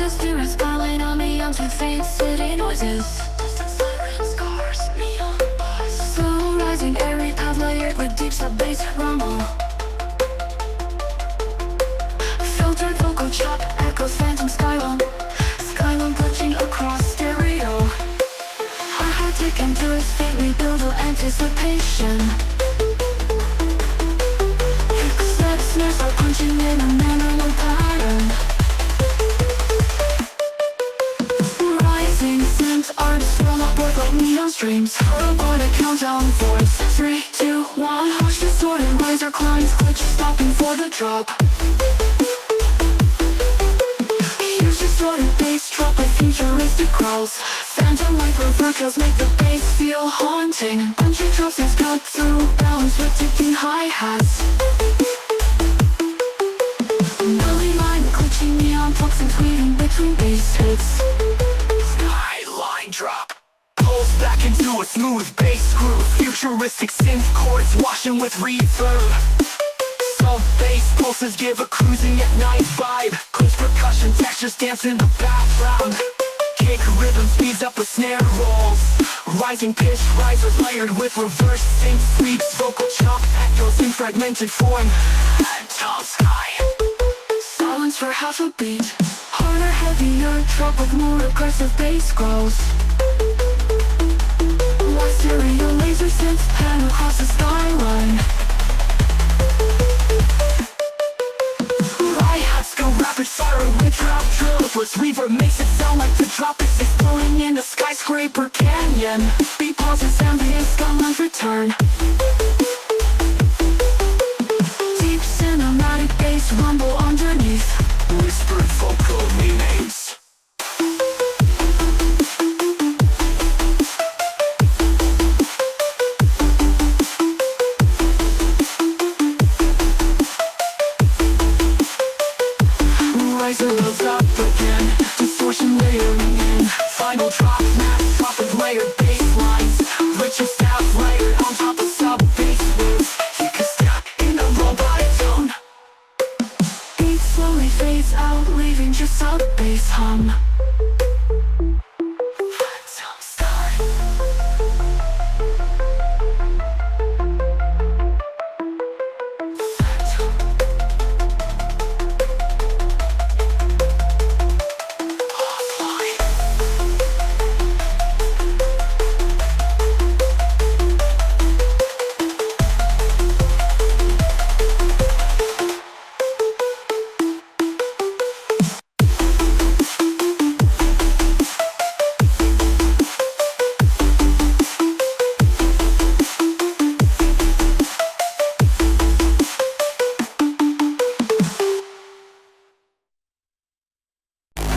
spirits piling on me onto faint city noises. Distant sirens, cars, neon bus. Slow rising airy path layered with deep sub-bass rumble. Filtered vocal chop echoes phantom skylum. Skylum glitching across stereo. Hi-hat ticking to its faintly build-up anticipation. Snares are punching in a manner pattern. Rising synths are swirl upward like neon streams. Robotic countdown voice. 3, 2, 1. Hush distorted laser climbs glitch stopping for the drop. Huge distorted bass drop like futuristic growls. Phantom like reverberations make the bass feel haunting. Punchy drops is cut through balance with ticking hi-hats. Belly line glitching neon plugs and tweeting between bass hits. Skyline drop pulls back into a smooth bass groove. Futuristic synth chords washing with reverb. Sub-bass pulses give a cruising at night vibe. Close percussion textures dance in the background. Kick rhythm speeds up with snare rolls. Rising pitch risers layered with reverse synth sweeps. Vocal chop echoes in fragmented form. Anthems high. Silence for half a beat. Harder, heavier drop with more aggressive bass growls. While stereo laser synths pan across the skyline. Hi-hats go rapid fire with drop drillers. Reverb makes it sound like the drop is exploding in a skyscraper canyon. Beat pauses, ambient skylines return. Deep cinematic bass rumble underneath. Whispered vocal meanings. Riser builds up again, distortion layering in. Final drop, mass drop with layered bass lines. Richer staff layered on top of sub-bass waves. You can step in a robotic tone. Beat slowly fades out, leaving just sub-bass hum.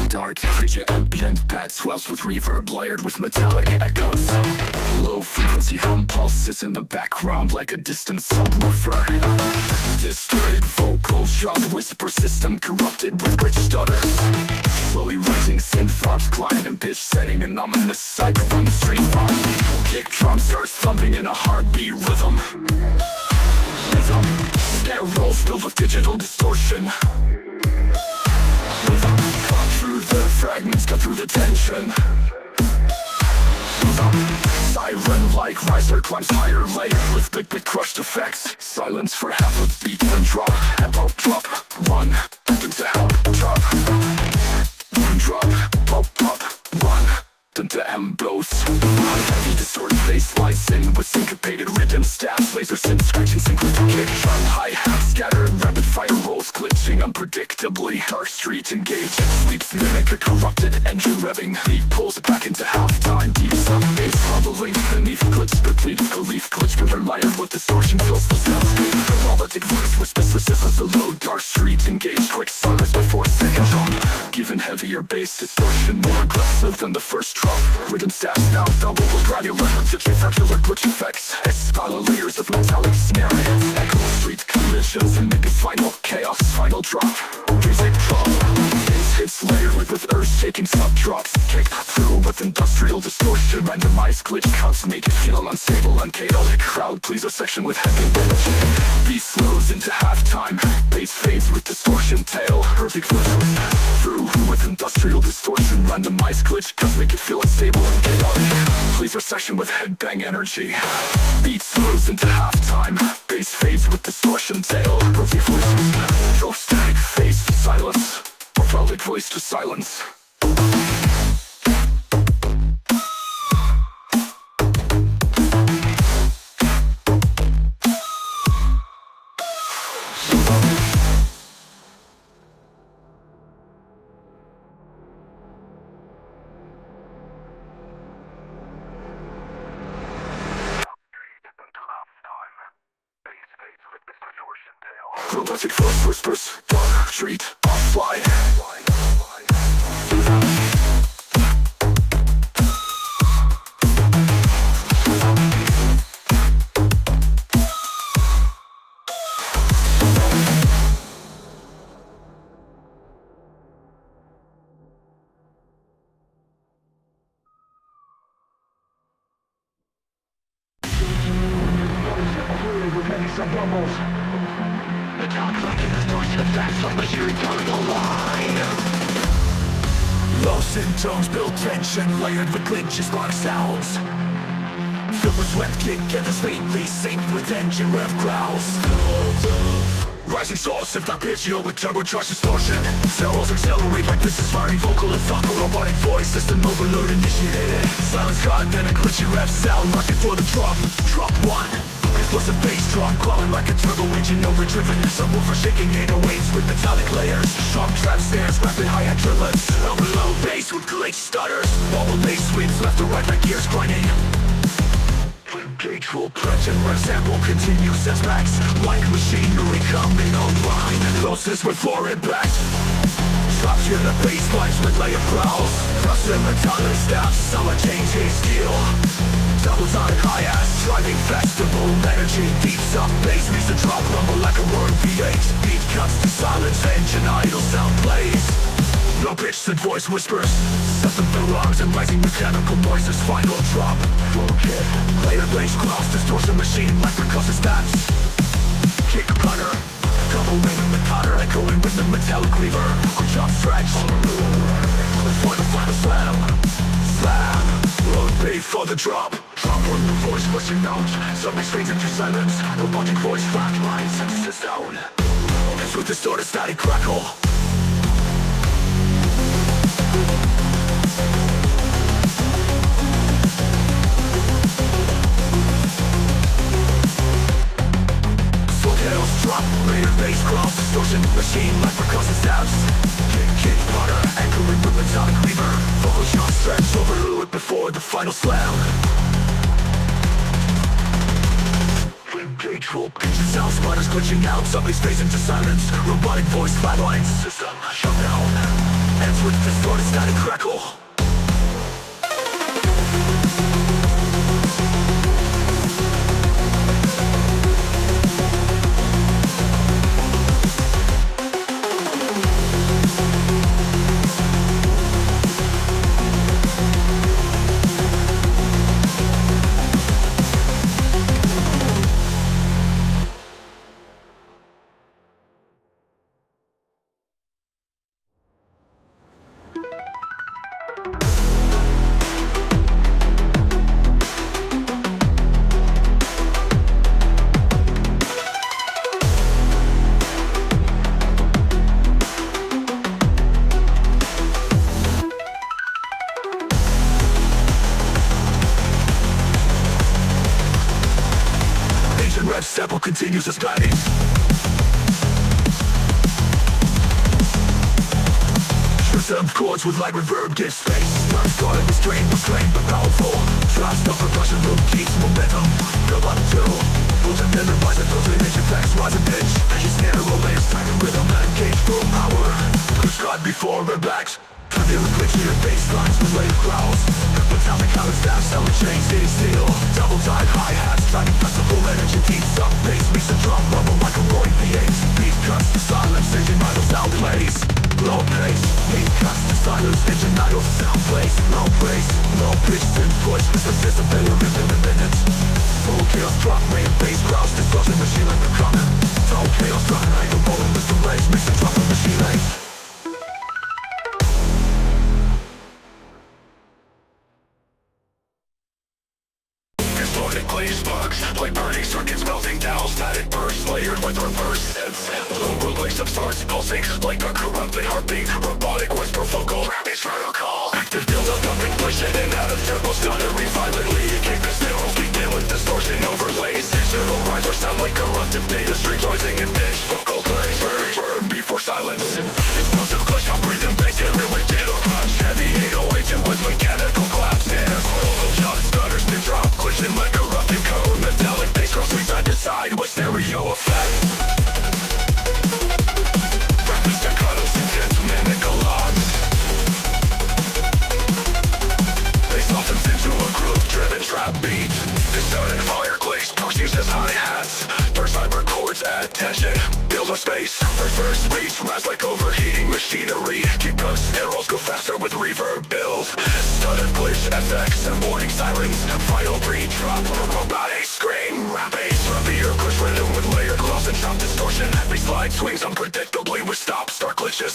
Dark, frigid, ambient pad swells with reverb layered with metallic echoes. Low frequency hum pulses in the background like a distant subwoofer. Distorted vocal shot whisper system corrupted with rich stutters. Slowly rising synth throbs climb in pitch setting an ominous sight from the street farm. Kick drum starts thumping in a heartbeat rhythm. Snare rolls filled with digital distortion. Cut through the fragments, cut through the tension. Siren-like riser climbs higher layered with big crushed effects. Silence for half a beat, then drop. Above drop, run, into help, drop. One drop, pop, run, into M blows. Heavy distorted bass slicing with syncopated rhythm stabs. Laser synth screeching sync with the kick drum. Hi-hat scattered, rapid fire rolls glitching unpredictably. Dark street engaged, sleeps mimic a corrupted engine revving. He pulls it back into halftime. Deep sub-bass rumbling beneath glitch, depleted belief glitch. River layered with distortion fills the soundscape. Melodic voice whispers resistance below. Dark street engaged, quick silence before second drum. Given heavier bass distortion, more aggressive than the first drop. Rhythm stabs now double with granular circular glitch effects. Escala layers of metallic snare hits. Echo street collisions and maybe final chaos. Final drop, music drop. Bass hits layered with earth-shaking sub-drops. Kick through with industrial distortion. Randomized glitch cuts make it feel unstable and chaotic. Crowd pleaser section with heavy energy. Beat slows into halftime. Bass fades with distortion tail. Perfect glitch through with industrial distortion, randomized glitch, just make it feel unstable and chaotic. Please recession with headbang energy. Beat slows into halftime. Bass fades with distortion tail. Rosy voice, drove static face to silence. Orphallic voice to silence. Robotic voice whispers, dark street, offline. Some bubbles. The top looking the noise of facts on the sheer eternal line. Low tones build tension, layered with glitches, loud sounds. Filled with sweat, kick and the sweetly synced with engine rev growls. Rising source, if not pitch, with turbocharged distortion. Cells accelerate like this is firing vocal and thought. Robotic voice, system overload initiated. Silence cut, then a glitchy rev sound, rushing for the drop. Drop one. Explosive bass drum crawling like a turbo engine overdriven. Subwoofer shaking 808s with metallic layers. Sharp trap snares, rapid hi-hat triplets. Low bass with glitch stutters. Bubble bass sweeps left to right like gears grinding. Gauge full punch and rev sample continues as max. Like machinery coming online. Losses with floor impact. Drops you the bass lines with layered growls. Custom metallic stabs, solid changing steel. Double time hi-hats, driving festival energy. Deeps up, bass meets the drop, rumble like a roaring V8. Beat cuts to silence, engine idle sound plays. Low pitched and voice whispers, system belongs and rising mechanical noises. Final drop, full kit. Later bass clouds, distortion machine like percussive stats. Kick punter, double rhythm with powder, echoing with the metallic cleaver. Or jump stretch, before the final slam. Slam, load beat for the drop. Drop on the voice pushing out, something fades into silence. Robotic voice flatlines, synthesis down. As with distorted static crackle. Full chaos drop, later bass growls, distortion machine like percussive stabs. Kick butter, anchoring with metallic cleaver. Vocal shot stretch over it before the final slam. Gauge full, engine sound sputters glitching out. Something's fades into silence. Robotic voice flatlines, system shut down. Ends with distorted static crackle. Rev sample continues as guiding. Some chords with light reverb give space. Non-started, restrained, restrained but powerful. Trust of percussion loop keeps momentum. Build on two. Full time then revise and filter image effects. Rise and pitch. As you snare roll layers, time and rhythm and engage full power. Push God before we're back. Reveal the glitch your bass lines with layered growls. Metallic color stabs, solid chains, hitting steel. Double time hi-hats, driving festival energy. Deeps up, bass meets the drum, rumble like a roaring V8. Beat cuts to silence, engine idle sound plays. Low pace, beat cuts to silence, engine idle sound plays. Low pace, low pitch and voice with the system failure in a minute. Full chaos drop, main bass growls, distortion machine like the common. Full chaos drop, idle bowling with the legs, mix and drop of machine legs. with reverse sense. Low relation starts pulsing like a corrupted heartbeat. Robotic whisper vocal, it's protocol. Active build-up of inflation and out of tempo stuttering violently. Keep it still, begin with distortion overlays. Digital rhymes or sound like corruptive data streams rising in pitch. Vocal plays, burn before silence. Explosive glitch, I'm breathing bass, hit it with ditto punch. Heavy 808 and with mechanical claps. Dance, roll, shot, stutters, new drop, glitching like corrupted code. Metallic bass cross swing side to side with stereo effect. Rapid staccatos, intense mimical odds. They softens into a groove-driven trap beat. Distorted fire glaze, pushing as hi-hats. First cyber chords add tension, build a space. Reverse reach, rise like overheating machinery. Keep us arrows go faster with reverb build. Studded glitch, FX and warning sirens. Final re-drop, robotic scream. Rap bass, rubbier glitch rhythm with layered gloss and chop distortion. Bass slide swings unpredictably with stop-start glitches.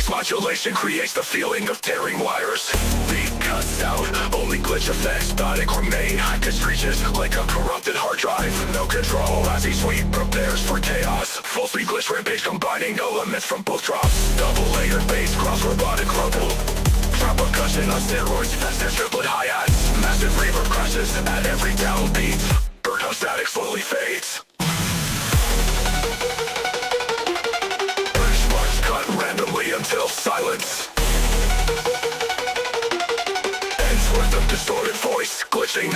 Modulation creates the feeling of tearing wires. Beat cuts out, only glitch effects static remain. High-pitched screeches like a corrupted hard drive. No control as he sweep prepares for chaos. Full speed glitch rampage combining elements from both drops. Double layered bass cross robotic rumble. Trap percussion on steroids, faster triplet hi-hats. Massive reverb crashes at every downbeat. Birdhouse static slowly fades. Cut randomly until silence ends with a distorted voice glitching.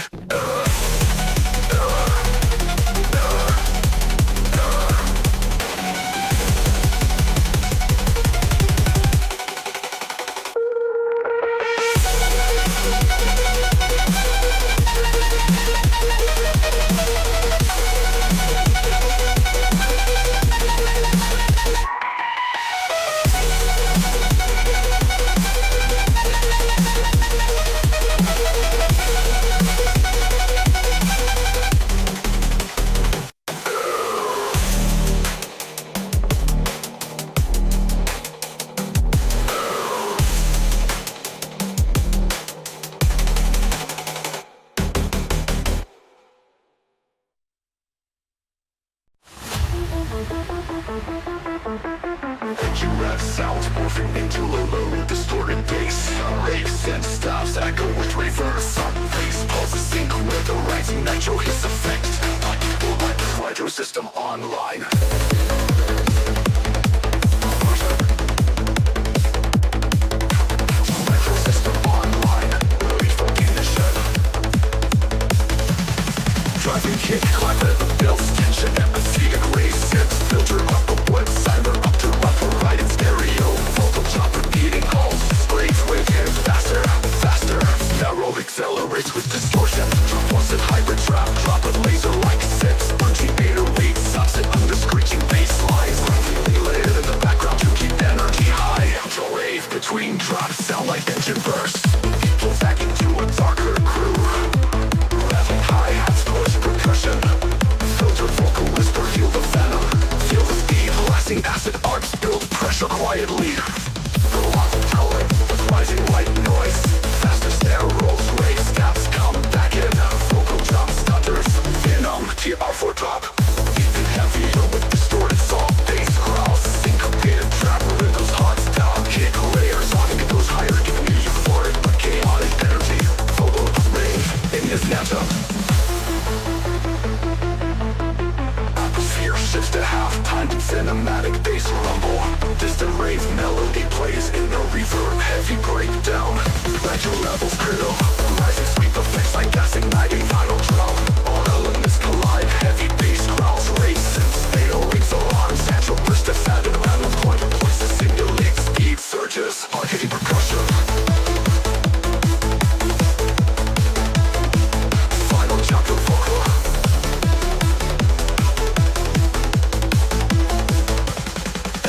Rap sounds morphing into a low distorted bass. Raves and stops echo with reverb. Sun face pulses sync with the rising nitro hiss effect. Unequal like the hydro system online. Nitro system online. Ready for ignition. Driving kick, climate builds tension, empathy and races. Filter up the wood, cyber up to upper right in stereo. Vocal chop repeating calls, sprays with him faster, faster. Narrow accelerates with distortion. Drop once in hybrid trap, drop a laser like sets. Punchy beta lead, stops it under screeching bass lines. Really layered in the background to keep energy high. Outro rave between drops sound like engine bursts. People backing to a darker crew. Hi-hats, chorus, percussion. Filter, vocal, whisper, feel the venom. Feel the speed, blasting acid arcs, build pressure quietly. The loss of color, with rising white noise. Faster snare rolls, raise, gaps come back in. Vocal jump, stutters, venom, TR4 drop. Even heavier with distorted soft bass growls. Syncopated trap rhythms, hot down, kick layers. On it goes higher, giving you euphoric but chaotic energy. Vocal rave in his anthem. Atmosphere shifts to half-time cinematic bass rumble. Distant rave melody plays in a reverb heavy breakdown. Nitro levels critical, rising sweep effects like gassing nagging final drum. All elements collide, heavy bass growls, races, fatal rings alarms. Natural burst of fat and random point places simulate speed surges, hard-hitting percussion. Final chapter vocal.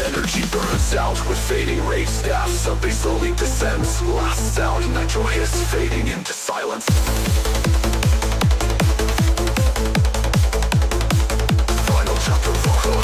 Energy burns out with fading rave staff. Sub-bass slowly descends. Last sound, nitro hiss fading into silence. Final chapter vocal.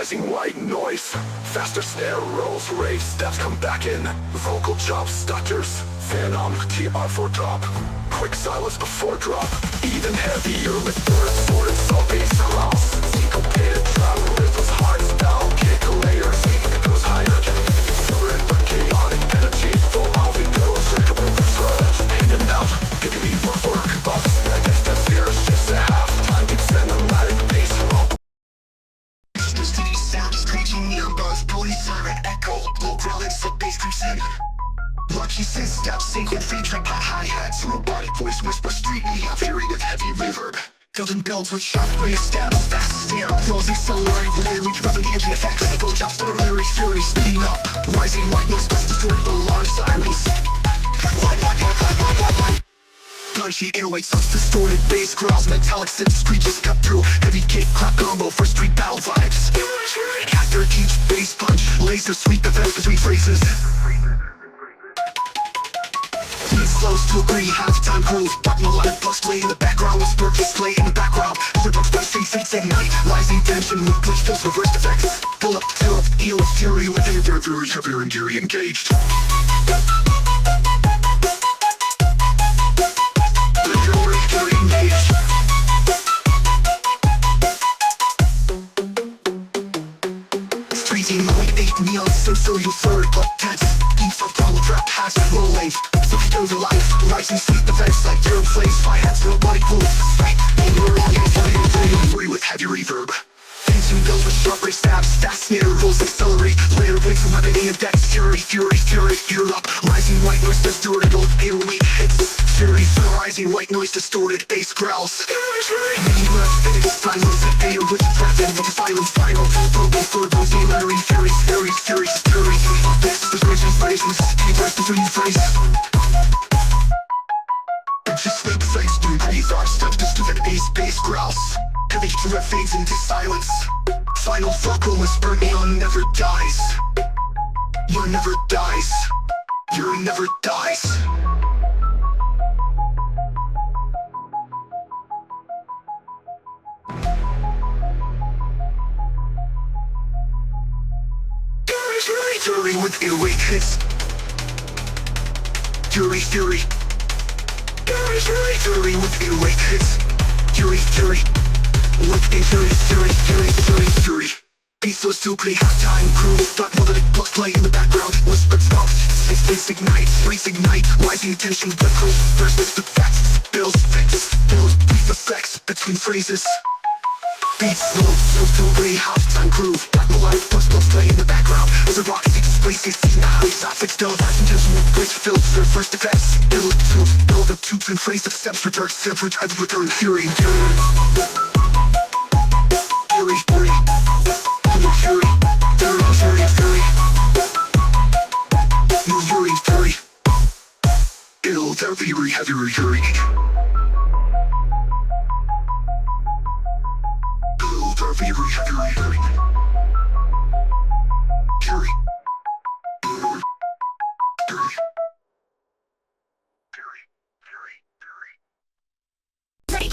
rising white noise. Faster snare rolls, rave steps come back in. Vocal chops, stutters, phantom, TR4 drop. Quick silence before drop. Even heavier with birds, sword and salt bass growls. Syncopated travel riffles, hard as bell. Kick layers, it goes higher. Fluid but chaotic energy. Full of goes, circle the surge. In and out, giving me more work. Box, I guess that's fear, it's just a half time. It's cinematic bass roll. Screeching near buzz, police siren echo. Low growling, foot bass creeps in. Lucky synth steps, sync with featuring by hi-hats. Robotic voice whisper, street neon, fury with heavy reverb. Building builds with sharp bass steps, fast snare. Flows accelerate, literally dropping the engine effects. Echo chops, literary fury speeding up. Rising white noise, bust destroying alarm sirens. Punchy airways, such distorted bass growls. Metallic synth screeches cut through. Heavy kick clap combo for street battle vibes. After each bass punch, laser sweep events between phrases. Beat slows to agree, halftime groove. Dark melodic plus play in the background. Whisper display in the background. Rip up bass streets ignite. Rising tension with glitch fills reverse effects. Pull up, fill up, heal with fury. With anger, fury, heavier and geary engaged. Neon so you third but tense. Deep for follow trap past low length. So he goes alive. Rising sweet defense like your flames. Fly hands to a body pool. Right, over all your free with heavy reverb. Tension builds with sharp ray stabs. Fast snare rolls accelerate. Layer waves from weapon and decks. Fury, fury, fury, ear up. Rising white noise distorted. Old AoE hits. Fury, rising white noise distorted. Bass growls. Many breaths finish. Silence and air with breath and with silence final. Verbal for those literary fury. Fury, fury, fury. This is bridges, phrases. Keywords between phrases. Just sleep face to breathe our steps to the bass growls. Heavy threat fades into silence. Final vocal whisper, neon never dies. You never dies. You never dies. Fury with airway hits. Fury, fury. Fury, fury, fury with airway hits. Fury, fury. With a fury, fury, fury, fury, fury. Beats was to play halftime crew. Dark melodic plus play in the background. Whispered stuff. Space ignite, race ignite. Rising tension, blood crew. Versus the facts. Builds, fix. Build, brief effects between phrases. Beats slow, so to play halftime crew. Dark melodic plus play in the background. As a rock, places, nice, fixed all passengers with glitch fills their first effects. Build up tubes and phrase of steps, return, separate, either return, fury, fury. Fury, fury. Fury, fury, fury, fury. New fury, fury. Build their fury, heavier, fury. Build their fury, heavier, fury. Fury.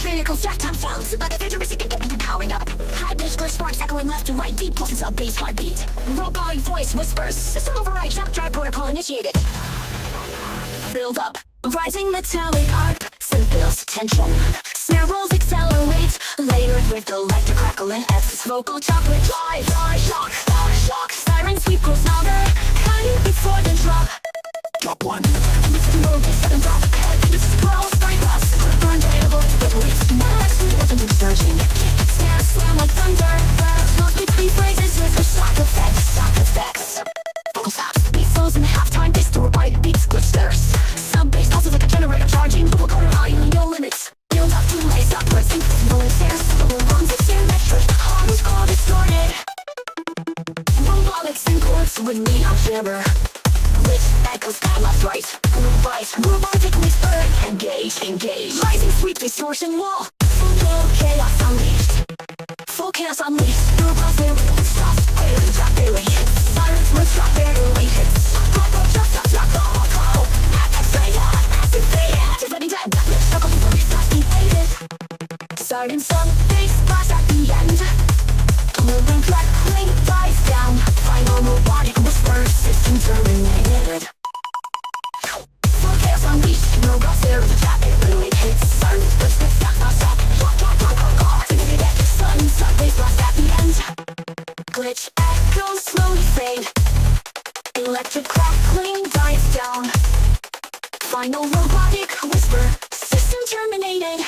Critical shutdown sounds, but the futuristic powering up. High pitched glitch sparks echoing left to right, deep pulses of bass heartbeat. Robotic voice whispers, system override, jump drive protocol initiated. Build up, rising metallic arc, synth builds tension. Snare rolls accelerate, layered with electric crackle and F's vocal chocolate drive. Shock, shock, siren sweep grows louder, cutting before the drop. Drop one. Sudden drop, this is growl, strike us. Burn available, but we've next with a surging. Snare slam like thunder, not between phrases with a shock effects. Vocal stops, beat flows in halftime, bass to robotic beats, glitch stairs. Some bass pulses like a generator charging, but we'll go high in no limits. You'll have to lace up, pressing, no stairs, double runs, it's symmetric, harmonies all distorted. Robotics and chords with neon shimmer. Which echoes down left, right, robotic whisper, engage. Rising sweep distortion wall, full chaos unleashed. Full chaos unleashed, robots there with stop, barely. Sirens with stop, barely hits. Pop, stop, active ready dead, struggle to release, not evaded. Siren song, bass blast at the end. Moving track, link, robots there with the chat, it literally hits sun. Let's get back, nonstop. Sunset bass blast at the end. Glitch echoes slowly fade. Electric crackling dies down. Final robotic whisper. System terminated.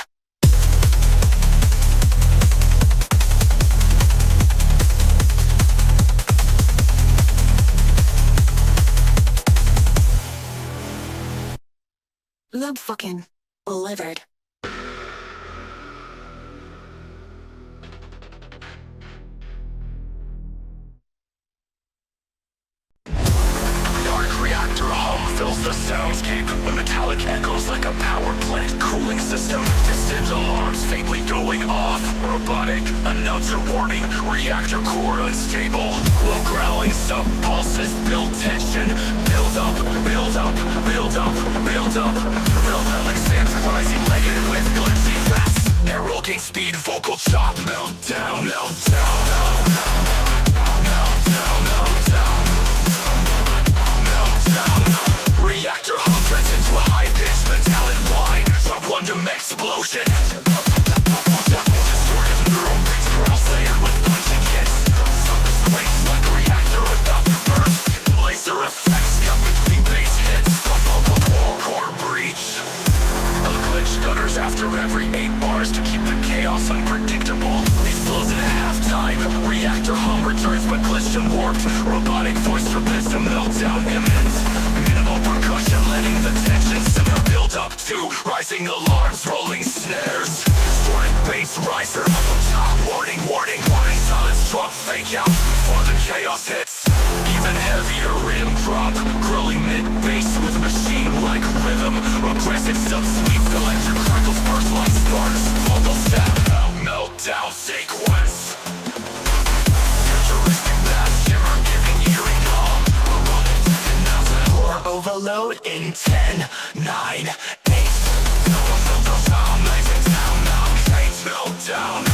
Loop fucking delivered. Dark reactor hum fills the soundscape with metallic echoes like a power plant cooling system. Distant alarms faintly going off. Robotic announcer warning. Reactor core unstable. Low growling sub pulses build tension. Build up, build up, build up, build up. Build up like sand rising layered with glitzy fast. Narrow gain speed vocal chop. Meltdown, meltdown, meltdown, meltdown, meltdown. Reactor hum turns into a high-pitched metallic whine. Sub-quantum explosion. Distorted neural beats pulsating with punching hits. Surface waves like a reactor about to burst. Laser effects come between bass hits. Core breach. A glitch stutters after every 8 bars to keep the chaos unpredictable. Explodes at halftime. Reactor hum returns but glitched and warped. Robotic voice forbids a meltdown imminent. Minimal percussion letting the tension simmer. Build up to rising alarms, rolling snares. Distorted bass riser. Warning, warning, warning. Silence drop, fake out before the chaos hits. Even heavier rim drop. Grilling mid-bass with machine-like rhythm. Aggressive sub-sweep. Electric crackles burst like stars. Vocal step. Meltdown sequence. Futuristic bass shimmer giving eerie calm. Core overload in 10, 9, 8. Meltdown.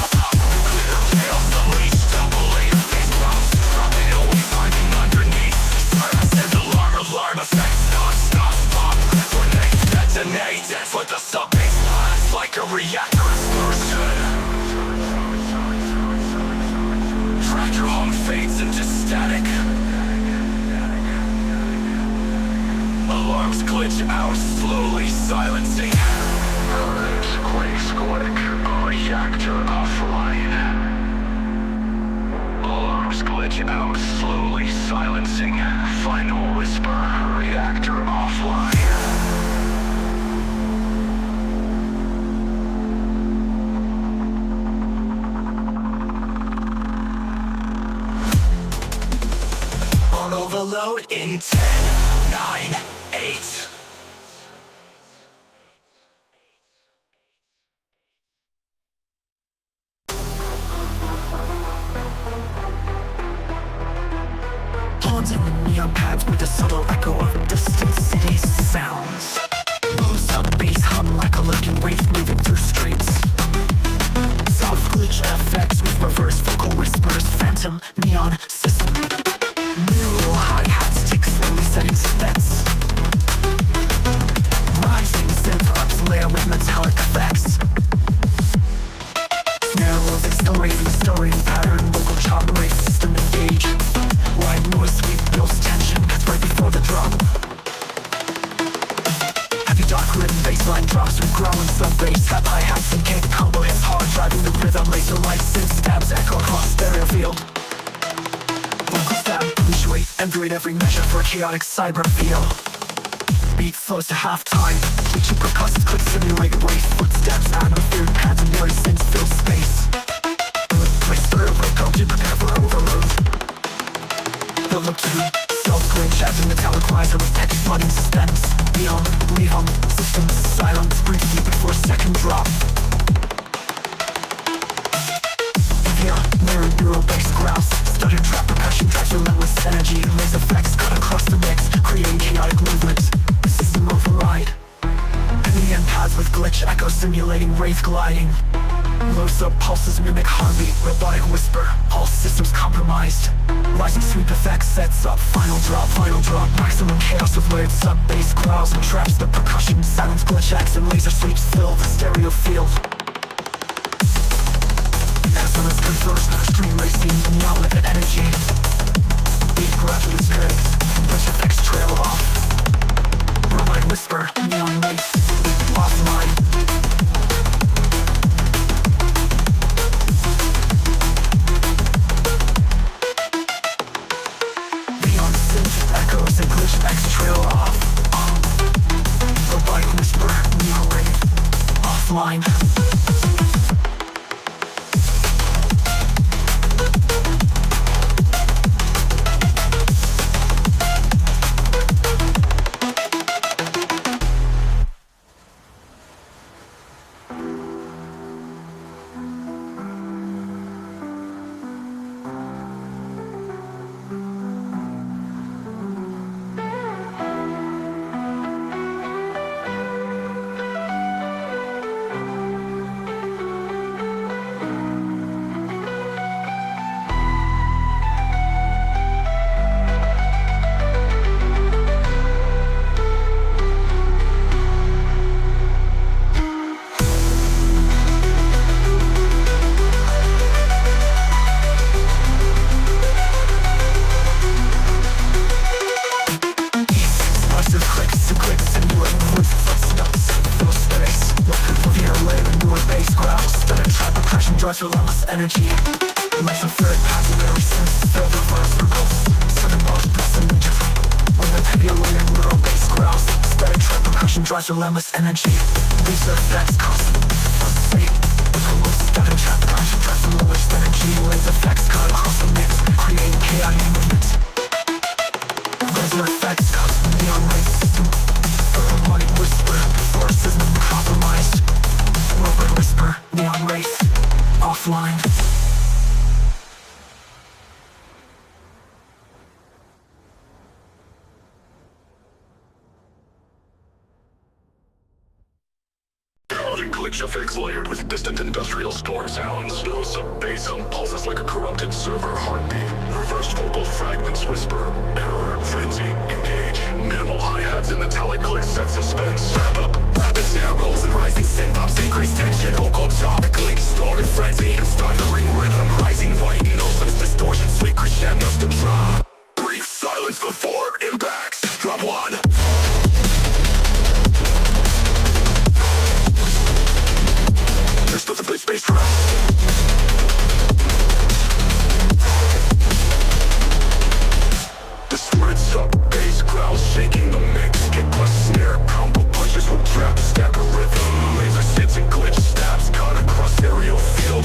Clear chaos unleashed. Double layer face bounce. Dropping away, finding underneath. Silence and alarm effects. Non-stop pop. Detonate. That's what the sub-bass lasts like a reactor explosion. Tractor hum fades into static. Alarms glitch out, slowly silencing. Quakes click, reactor offline. Alarms glitch out, slowly silencing. Final whisper, reactor offline. On overload in 10, 9, 8. Haunting the neon pads with the subtle echo of distant cities' sounds. Moves up bass hum like a lurking wave moving through streets. Soft glitch effects with reverse vocal whispers. Phantom neon system. Neural hi-hats tick slowly setting sets. Rising synth ups layer with metallic effects. Snare rolls accelerating the story pattern. Vocal chop rate system engage. Wide noise sweep builds tension. That's right before the drop. Heavy dark rhythm bassline drops with growling sub-bass. Tap hi-hats and kick combo hits hard. Driving the rhythm laser light synth stabs echo across stereo field. Vocal stab, punctuate, emulate every measure for a chaotic cyber feel. Beat flows to halftime. Reaching percussive clicks simulate wave footsteps. Atmospheric pads and noise synths fill space. Place third vocal to prepare for overload. Build up to self-glitch as a metallic riser with text flooding suspense. Neon, rehum, systems silence. Breathe deep before second drop. Here, mirror neural bass growls. Stutter trap percussion tracks relentless energy. Laser effects cut across the mix, creating chaotic movement. System override. And the end pads with glitch echo simulating wraith gliding. Low-sub pulses mimic heartbeat, robotic whisper, all systems compromised. Rising sweep effect sets up final drop, maximum chaos with layered sub-bass growls and traps the percussion. Silence glitch acts and laser sweeps fill the stereo field. Anthems converse, stream racing, now with energy. Beat gradually spreads, glitch effects trail off. Robotic whisper, neon race, offline. Echoes and glitch effects trail off. Robotic whisper, neon rave, offline. Drives relentless energy. Life of third passive every sense. Fill the verse for ghosts. Sudden motion plus an interview. With a heavy layered neural bass growls. Static trap percussion drives relentless energy. These are effects constant. Unsafe. With a low static trap percussion drives relentless energy. Lays effects cut across the mix. Creating chaotic movements. Laser effects custom neon race system. For robotic whisper. Before system compromised. Robot whisper. Neon race. Offline. Chaotic glitch effects layered with distant industrial storm sounds. Low-sub bass pulses like a corrupted server heartbeat. Reversed vocal fragments whisper. Error, frenzy, engage. Minimal hi-hats and metallic clicks set suspense. Wrap up, rapid samples and rising synth-ups. Increased tension, vocal top, click, storm, frenzy, and stuttering rhythm. Rising white notes, distortion, sweet crescendos to drop. Brief silence before impacts. Drop one. Just the bass drop. Distorted sub-bass growls shaking the mix. Kick plus snare, combo punches will trap, stack a rhythm. Laser hits and glitch stabs cut across aerial field.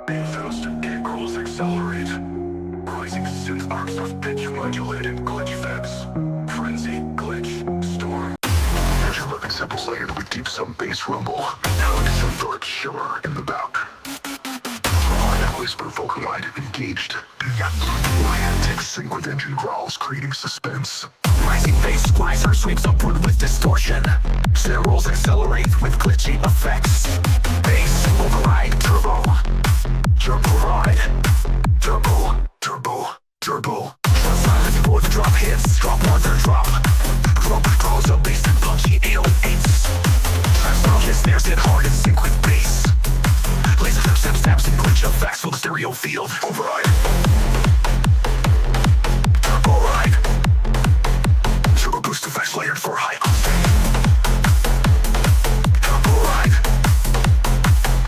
Fast kick rolls accelerate. Rising synth arcs of pitch modulated glitch effects. Frenzy, glitch, storm. There's your living samples layered with deep sub bass rumble. Melody some dark shimmer in the back. Hard whisper vocal line engaged. Romantic sync with engine growls creating suspense. Rising bass splicer sweeps upward with distortion. Snare rolls accelerate with glitchy effects. Bass override turbo. Turbo ride. Turbo, turbo, turbo. Silent before the drop hits. Drop one, then drop. Drop calls up bass and punchy 808s. Transform snares hit hard in sync with bass. Laser steps, snaps, and glitch effects for the stereo field. Override. Turbo ride. Turbo boost effects layered for high octane. Turbo ride.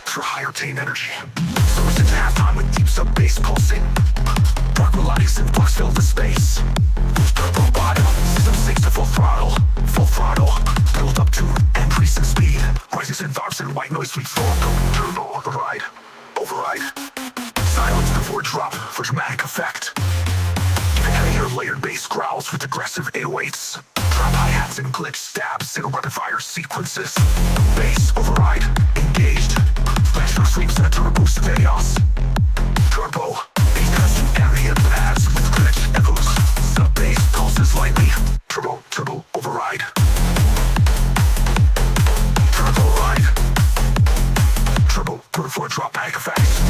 For high octane energy. Source into halftime with deep sub bass pulsing. Dark melodic synth blocks fill the space. Turbo bottom. System sinks to full throttle. Full throttle. Build up to increasing speed. Rising synth arcs and white noise sweeps for turbo override. Override. Silence before drop for dramatic effect. Heavier layered bass growls with aggressive 808s. Drop hi-hats and glitch stabs in rapid fire sequences. Bass override engaged. Flash sweeps and a turbo boost of chaos. Turbo because you area pads with glitch echoes. Sub bass pulses lightly. Turbo, turbo override. Turbo ride. Turbo for drop-back effects.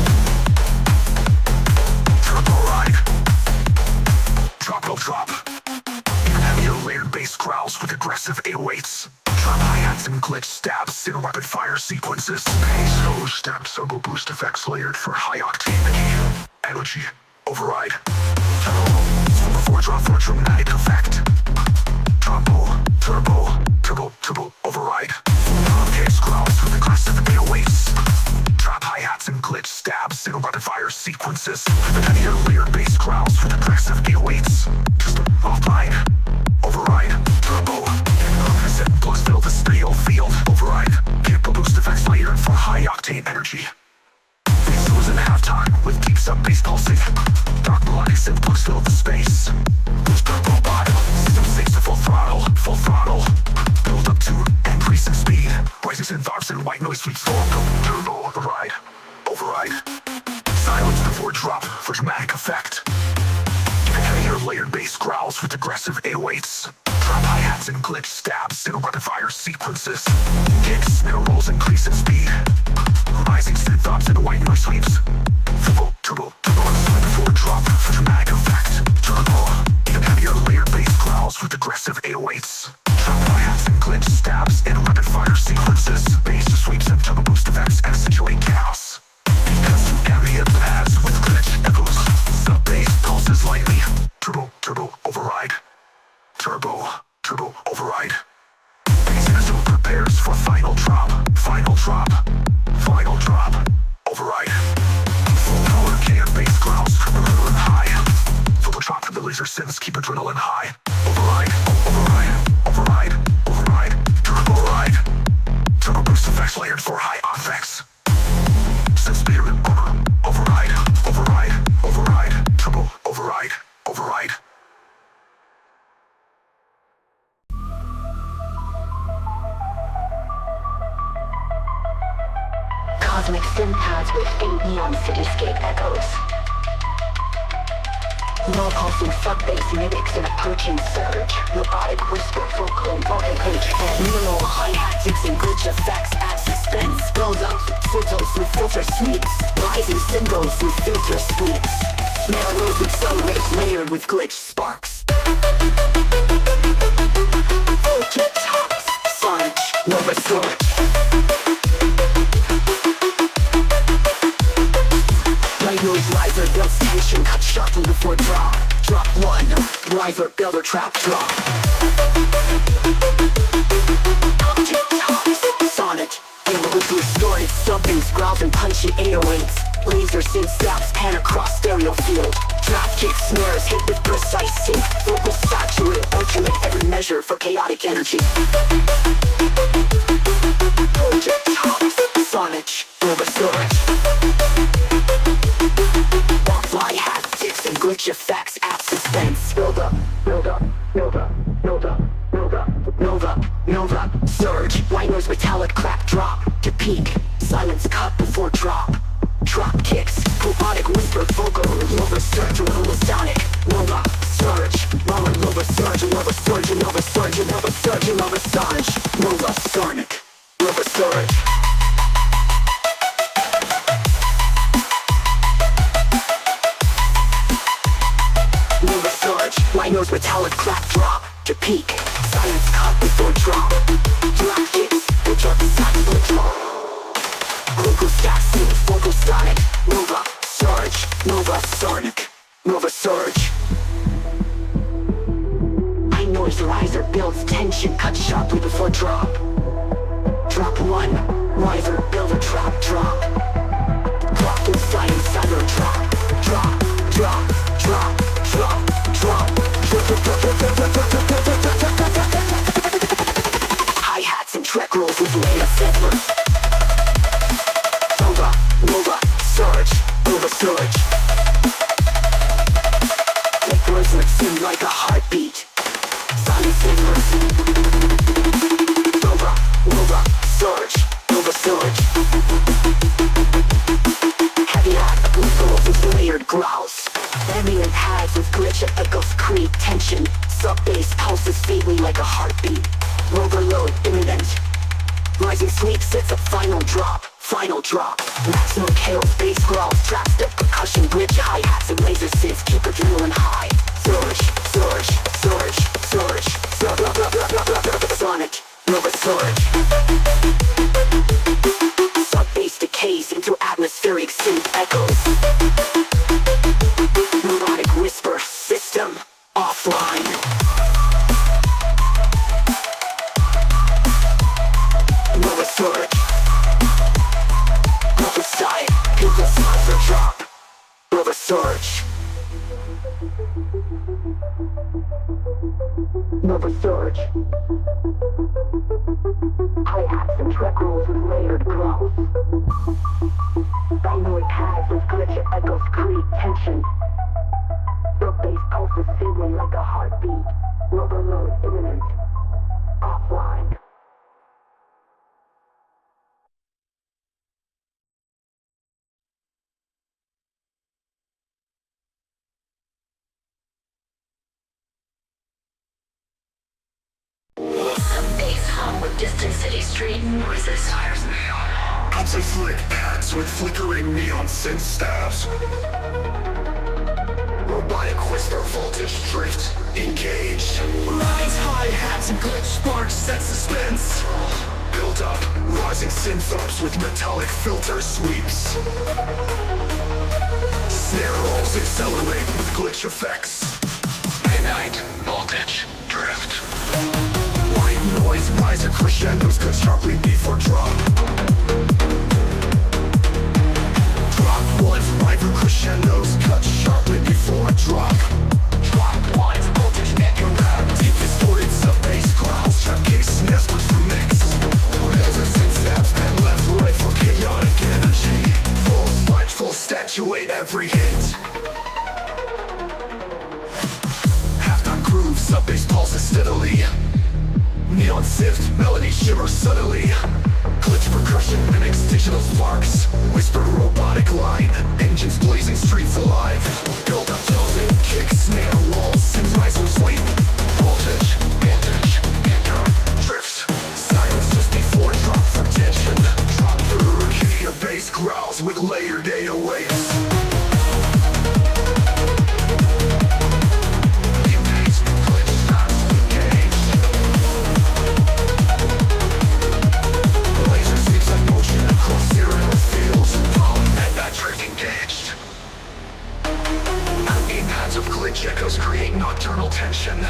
Turbo ride. Drop, will drop. Even heavier layered bass growls with aggressive 808s. Drop hi-hats and glitch stabs in rapid fire sequences. Bass low stab turbo boost effects layered for high octane energy. Override. Turbo. Before drop for a dramatic effect. Turbo, turbo, turbo, turbo, override. Bass growls with aggressive 808s. Drop hi-hats and glitch stabs in rapid fire sequences. Even heavier layered bass growls with aggressive 808s. Just offline. Override. Turbo. Set blocks fill the stereo field. Override. Turbo boost effects layered for high octane energy. Bass was in halftime with deep sub bass pulsing. Dark melodic synth blocks fill the space. Turbo bottom. System sinks to full throttle. Full throttle. Build up to increasing speed. Rising synth arcs and white noise sweeps for turbo override. Override. Silence before drop for dramatic effect. Heavier layered bass growls with aggressive 808s. Drop hi-hats and glitch stabs in rapid fire sequences. Kicks, snare rolls increase in speed. Rising synth arcs and white noise sweeps. Turbo, turbo, turbo. Silence before drop for dramatic effect. Turbo. Even heavier layered bass growls with aggressive 808s. Drop hi-hats and glitch stabs in rapid fire sequences. Bass sweeps and turbo boost effects accentuate chaos. Because area pads with glitch echoes. Sub bass pulses lightly. Turbo, turbo, override. Turbo, turbo, override. Bass system prepares for final drop. Final drop. Final drop. Override. Full power can bass growls. Adrenaline high. Full drop from the laser synths keep adrenaline high. Override. Override. Override. Override. Turbo ride. Turbo boost effects layered for high effects. Synth speed override. Override. Override. Turbo override. Override. Cosmic synth pads with 8 neon cityscape echoes. Low pulsing sub-bass mimics an approaching surge. Robotic whisper vocal and vocal pitch. Neural hi-hats mixing glitch effects add suspense. Build up sizzles with filter sweeps. Rising cymbals with filter sweeps. Snare rolls accelerate layered with glitch sparks. Ultra tops, sonic, Nova storage. Light noise riser build station cut sharply before drop. Drop one, riser builder trap drop. Ultra tops, sonic, able to restore its sub-bass growls and punchy 808s. Laser synth stabs pan across stereo field. Drop kick snares hit with precise sync. Vocal saturate, ultimate every measure for chaotic energy. Ultra tops, sonic, Nova storage. glitch effects, add suspense. Build up, build up, build up, build up, build up, nova, nova, surge, white noise, metallic crack, drop to peak, silence cut before drop. Drop kicks, robotic whisper, vocal, nova surge, nova sonic, nova surge, nova surge, nova surge, nova surge, nova surge, nova surge, nova sonic, nova surge. Nova surge, white noise, metallic crack, drop to peak, silence cut before drop. Drop kicks, which are beside the drop. Vocal stack, vocal sonic, nova surge, nova sonic, nova surge. High noise riser builds tension, cut sharply before drop. Drop one, riser build a drop, drop. Drop inside or drop, drop, drop, drop, drop, drop. Hi-hats and track rolls with layer settlers. Nova, nova, surge, nova surge. Make words that seem like a heartbeat. Sonic fingers. Nova, nova, surge, nova surge. Heavy hat, lethal with layered growls. Ambient pads with glitch echoes create tension. Sub-bass pulses faintly like a heartbeat. Overload imminent. Rising sweep sets a final drop. Final drop, maximum chaos, bass growls, trap step, percussion, glitch, hi-hats and laser synths keep adrenaline high. Surge, surge, surge, surge, surge, sonic, nova surge. Sub-bass decays into atmospheric synth echoes. Melodic whisper, system, offline. Nova surge. Side, people smile for drop, nova surge. Nova surge. Hi-hats and track rolls with layered growls. Binary pads with glitch echoes create tension. The bass pulses faintly like a heartbeat. Overload imminent. Offline. Distant city street noises. Anti-flick pads with flickering neon synth stabs. Robotic whisper voltage drift engaged. Lines, hi-hats and glitch sparks set suspense. Build up, rising synth ups with metallic filter sweeps. Snare rolls accelerate with glitch effects. Midnight voltage drift. White noise riser crescendos cut sharply before drop. Drop one, riser crescendos cut sharply before drop. Drop one, voltage net your rap. Deep distorted sub-bass growls, trap kicks, snares with remix. Whatever synth stabs and left right for chaotic energy. Full sludge, full statuate every hit. Half-time groove, sub-bass pulses steadily. Neon synth, melody shimmer subtly. Glitch percussion mimics digital sparks. Whisper robotic line, engines blazing, streets alive. Build up closing, kick, snare, walls, synth riser sweep. Voltage, vantage, anchor, drift. Silence just before drop for tension. Drop through, hear bass growls with layered 808s. Glitch echoes create nocturnal tension.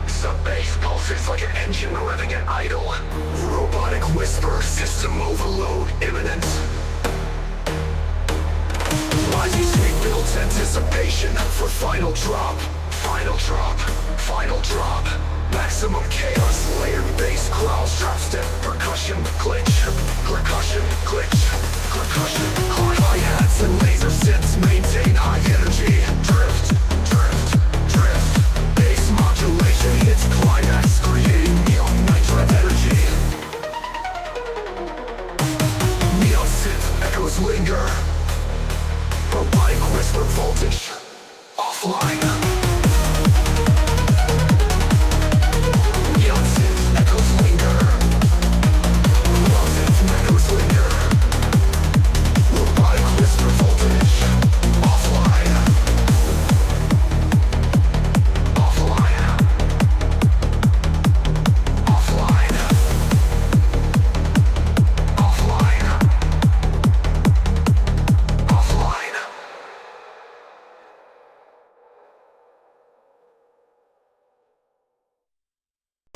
Sub-bass pulses like an engine revving at idle. Robotic whisper, system overload imminent. Rising sweep builds anticipation for final drop. Final drop, final drop. Maximum chaos, layered bass growls, drop step, percussion, glitch. Percussion, glitch, percussion. Hard hi-hats and laser synths maintain high energy. Drift, drift. whisper voltage offline. Neon synth echoes linger. Raw synth echoes linger. Robotic whisper voltage offline. Offline. Offline. Offline. Offline.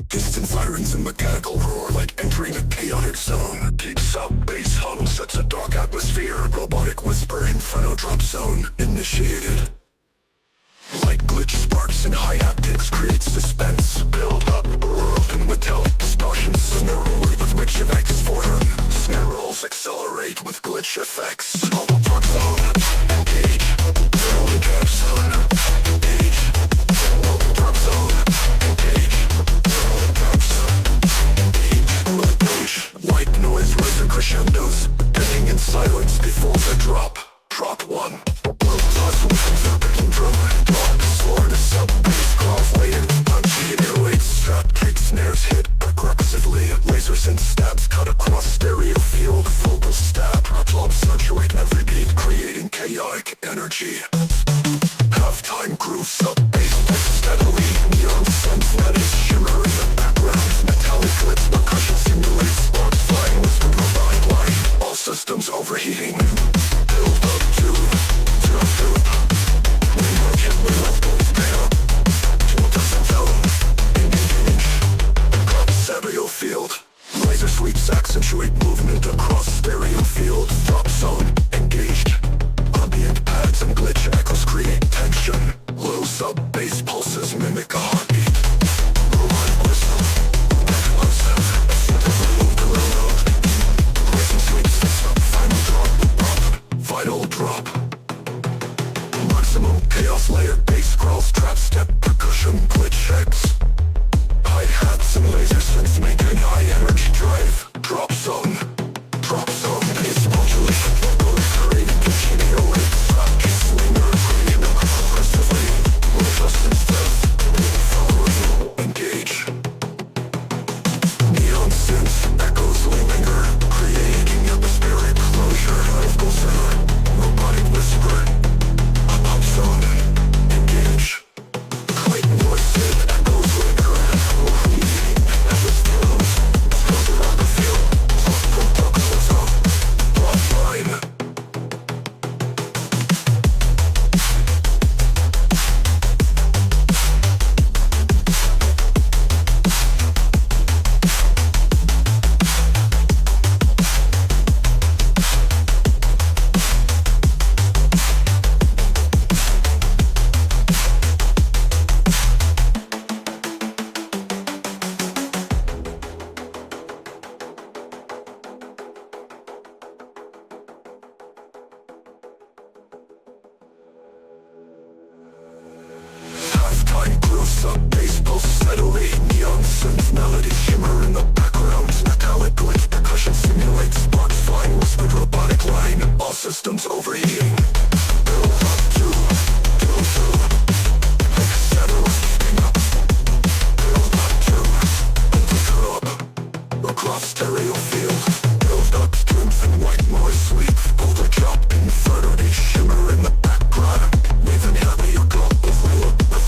Distant sirens and mechanical roar like entering a chaotic zone. Deep sub-bass hum sets a dark atmosphere. Robotic whisper inferno drop zone initiated. Light glitch sparks and high haptics create suspense. Build up, open metallic distortions. Snare roll with rich effects form. Snare rolls accelerate with glitch effects. Bubble drop zone, engage. Fill the gap zone, engage. Bubble drop zone, engage. Fill the gap zone, engage. White noise rising crescendos, beginning in silence before the drop. Drop one. World-class weapons are picking drum. Drop sword, a sub-bass claws layered. Punchy airways, strap kick snares hit aggressively. Lasers and stabs cut across stereo field. Vocal stab, clubs saturate every beat, creating chaotic energy. Halftime groove, sub-bass pulse steadily. Neon synthetic shimmer in the background. Metallic clips, percussion simulates sparks flying with the provide line. All systems overheating. Build up to we work it with levels down. 2,000 zones, engage. Across stereo field. Laser sweeps accentuate movement across stereo field. Drop zone, engaged. Ambient pads and glitch echoes create tension. Low sub-bass pulses mimic a heartbeat. Robotic whistle, explosive, remove the railroad. Racing sweep system, final drop. Vital drop. Maximum chaos layer, bass crawls, trap step, percussion, glitch checks. Hi-hats and laser synths maintain high energy drive. Drop zone, bass modulation, proliferating, pushing away. Trap kicks linger, creating aggressively. Resistance death, following, engage. Neon synth echoes linger, creating atmospheric closure. Vocal center, robotic whisper. Up zone, engage. Clayton voice synth echoes linger. Overheating, atmospheres. Closer on the field. Production zone, offline. Halftime groove, sub-bass pulse steadily. Neon synth melody shimmer in the background. Metallic glitch percussion simulates sparks flying whispered robotic line. All systems overheating. Build up to stereo keeping up. Build up to across stereo field. Build up strength and white noise sweep. Boulder chop inferno shimmer in the background. With an heavy glow of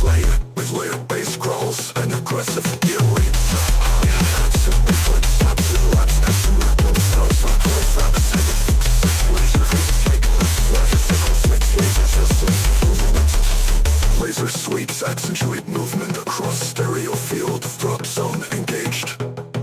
flame. With layered bass crawls and aggressive gear leads. Hi-hats and big snaps and laps. Passing rhythm sounds like voice rapid. Laser face take laser signals mix laser systems. Laser sweeps accentuate movement across stereo field. Drop zone engaged.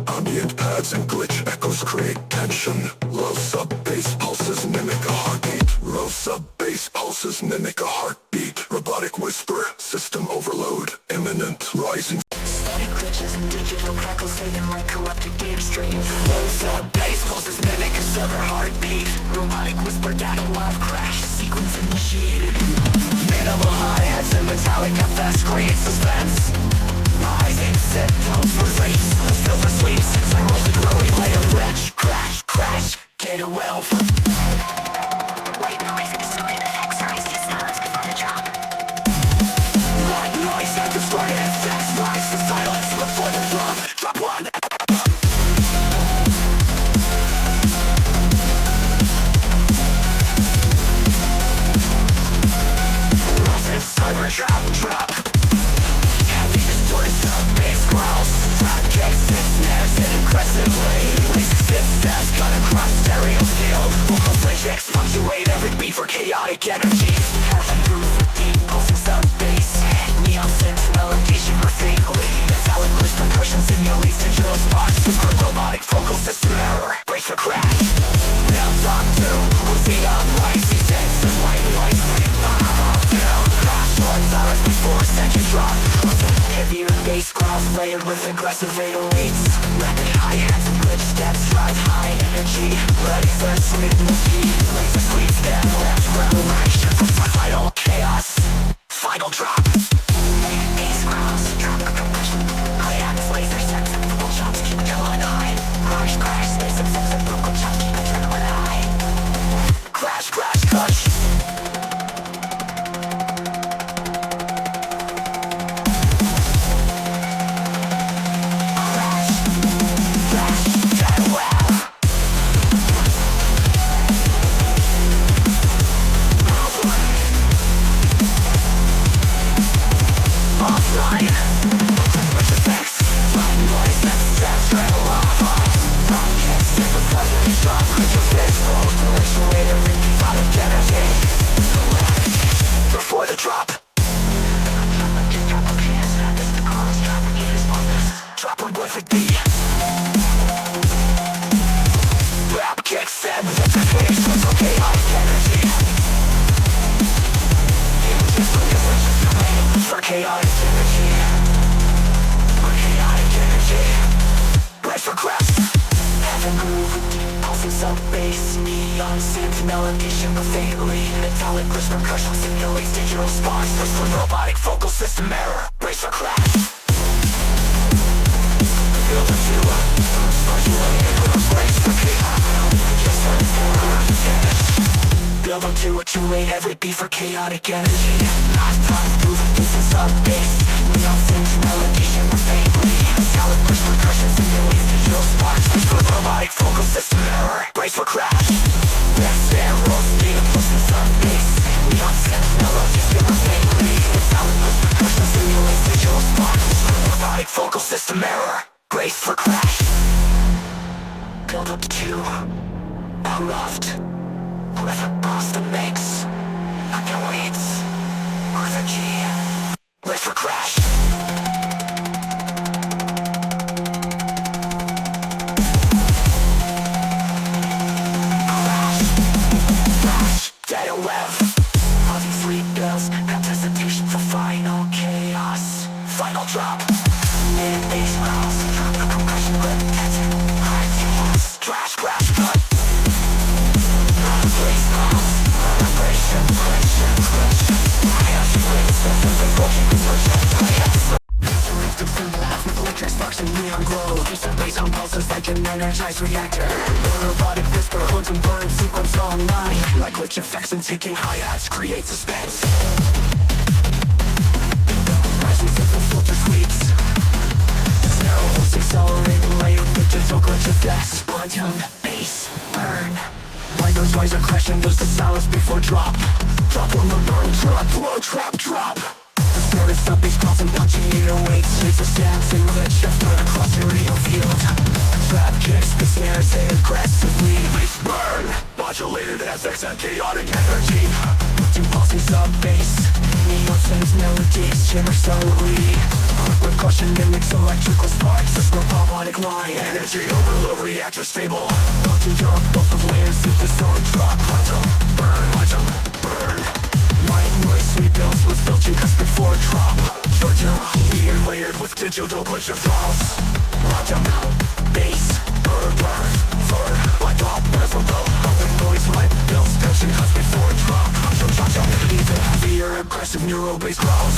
Ambient pads and glitch echoes create tension. Low sub-bass pulses mimic a heartbeat. Low sub-bass pulses mimic a heartbeat. Robotic whisper, system overload, imminent, rising. Static glitches and digital crackles fading like corrupted game streams. Low sub-bass pulses mimic a server heartbeat. Robotic whisper data live crash, sequence initiated. Minimal hi-hats and metallic FS create suspense. Rising set tones release. Silver sweeps, I roll the growing layer. Wretch, crash, K to 12. White noise and distorted effects rise to sounds. beat for chaotic energy. Heaven groove with deep pulsing sub bass. Neon synth melody shimmer faintly. Metallic loose percussion simulates digital sparks. Super robotic vocal system error. Brace for crash. Nonstop 2. Losing up lights. He senses white lights. Down. Crash. Short silence before second drop. Heavier bass growls layered with aggressive 808s. Rapid hi-hats and glitch steps drive high energy. Ready for sweet speed. Laser sweeps down left revelation. Final chaos. Final drop. Bass growls, drop the compression. Hi-hats, laser sets, and double chops keep going high. Harsh crash, space and sets and vocal chops keep adrenaline high. Crash, crash, crush. Before the drop. Drop one with a D. Rap kick set with a face with okay high energy. For chaotic energy. For chaotic energy. Right for crest. Heaven groove. Pulsing sub bass. Neon synth melody shimmer faintly. Metallic crisp percussion simulates digital sparks. Push for robotic vocal system error. Brace for crash. Build a two. Brace for Build up to a 2-8 every beat for chaotic energy. Last time proof this is sub bass. Neon synth melody shimmer faintly. Metallic crisp percussion simulates digital sparks. Push for robotic vocal system error. Brace for crash. Next and roll speed and push the sub bass. Neon synth melody shimmer faintly. Metallic crisp percussion simulates digital sparks. Push for robotic vocal system error. Brace for crash. Build up to 2. Aloft. Whoever boss the mix. Not your weights. With a G. Brace for crash. Dead 11. Fuzzy sleep bells. Anticipation for final chaos. Final drop. Mid bass growls. Drop the compression with tension. High chaos. Trash crash cut. Brace growls. Vibration, vibration, vibration. High-ash race. Approaching research. With electric sparks and neon glow. Just a bass on pulses like an energized reactor. The robotic whisper haunts and burns sequence online. Like glitch effects and ticking hi-hats create suspense. Rising simple filter sweeps. Snarrow hosts accelerating layered with digital glitch effects. Quantum bass burn. White noise riser crescendos to silence before drop. Drop on the burn, drop, blow, trap, drop. Distorted sub-bass calls and punchy 808s. Laser stabs and glitch effect across your real field. Trap kicks, the snares say aggressively. Bass burn, modulated FX and chaotic energy. Two pulsing sub-bass. Neon synth melodies shimmer slowly. Percussion mimics electrical sparks. A robotic line. Energy overload reactor stable. Quantum jump, both of layers with the zone drop. Quantum burn. White noise sweet bells with filtering cuts before drop. Georgia, weird layered with digital glitch of falls. Quantum bass burn. Like top reservoir. Open noise light bills filtering cuts before drop. Quantum even heavier aggressive neuro bass growls.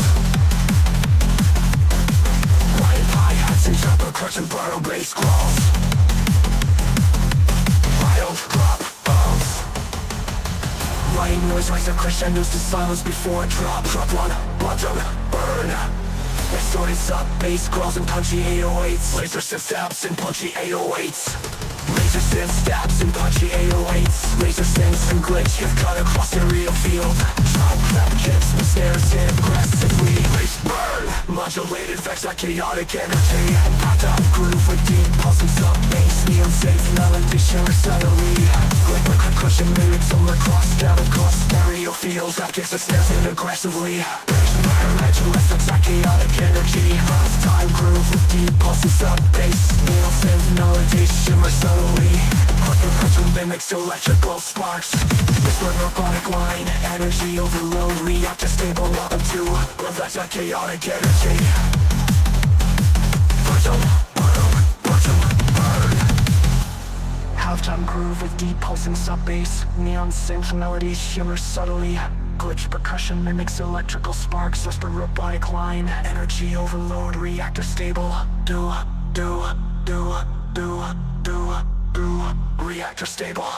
White hi-hats and sharper crushing burrow bass growls. Wild drop bombs. White noise riser crescendos to silence before a drop. Drop one, bottom, burn. Distorted sub bass growls and punchy 808s. Laser synth stabs and punchy 808s. Laser synth stabs and punchy 808s. Laser synths and glitch have cut across the real field. Drop trap kicks with snares aggressively. Bass burn. Modulated effects like chaotic energy. Popped up groove with deep pulsing sub bass. Neon synth melody shimmer subtly. Like percussion mimics all across down across. feels that gets us snapping aggressively. Environmental effects like chaotic energy. Time groove with deep pulses up bass. Nail synth melodies shimmer subtly. Percussion mimics electrical sparks. Whisper robotic line, energy overload. React to stable up to that's a chaotic energy. Halftime groove with deep pulsing sub-bass. Neon synth melodies shimmer subtly. Glitch percussion mimics electrical sparks. Whisper robotic line, energy overload. Reactor stable. Do. Reactor stable.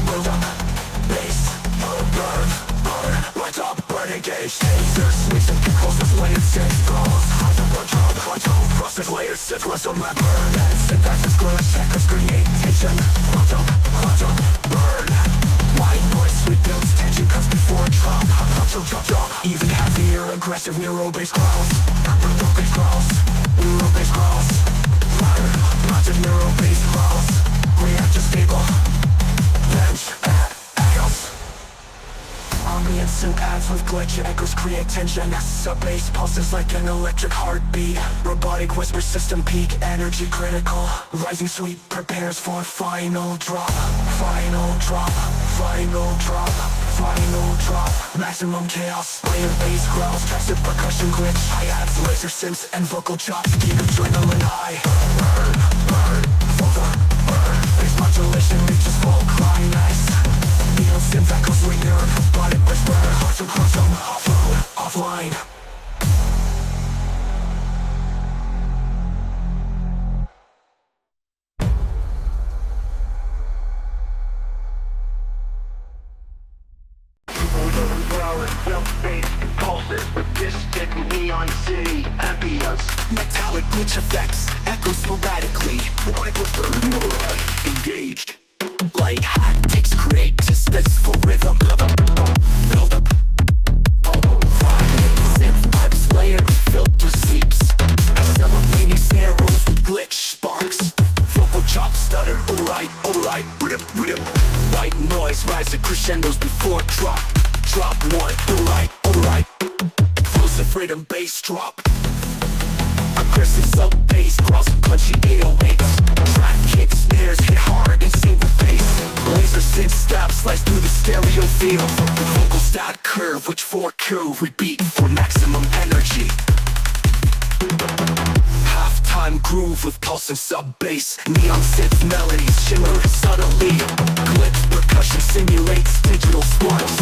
Build up, bass, burn, light up, burn, engage. Lasers, switch and pulses, layered synth calls. Hot up, process layers, synth wrestle, burn. Syntaxes, glitch, echoes, create tension. Hot up, burn. White noise, sweet builds, tension cuts before drop. Drop. Even heavier, aggressive neuro-bass growls. Neuro-bass growls. Lots of neuro-bass growls. Reactor stable. Ambient synth adds with glitch echoes create tension. Sub-bass pulses like an electric heartbeat. Robotic whisper system peak, energy critical. Rising sweep prepares for final drop. Maximum chaos, layer bass growls. Tracks of percussion glitch, hi-hats, laser synths, and vocal chops. Keep adrenaline high. Burn, bass modulation reaches full climax. Neon synth echoes linger, robotic whisper, offline. Pulses with distant neon city ambience. Metallic glitch effects, echoes sporadically. Robotic whisper, engaged. Like hactics create distasteful rhythm. Build up. Synth pipes layered with filter sweeps. Simultaneous snare rolls with glitch sparks. Vocal chops stutter, alright. Rhythm. White noise rises crescendos before drop. Drop one, alright. Explosive rhythm bass drop. Aggressive sub-bass, cross punchy 808s. Track kicks, snares hit hard and single bass. Laser synth stab slice through the stereo field. Vocal stat curve, which for curve we beat for maximum energy. Halftime groove with pulse and sub-bass. Neon synth melodies shimmer subtly. Glitch percussion simulates digital sparks.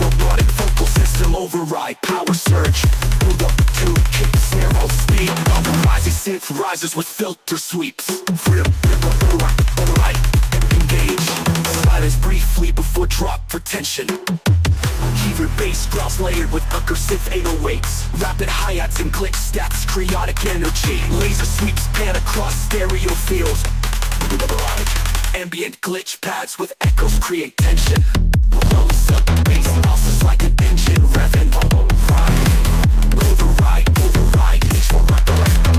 Robotic vocal system override, power surge. Build up to kick, snare roll speed. Rising synth rises with filter sweeps. Freedom, alright, engage. Silence briefly before drop for tension. Heaver bass growls layered with synth 808s. Rapid hi-hats and glitch stats, chaotic energy. Laser sweeps pan across stereo fields. Ambient glitch pads with echoes create tension. Close up bass pulses like an engine revving. Override.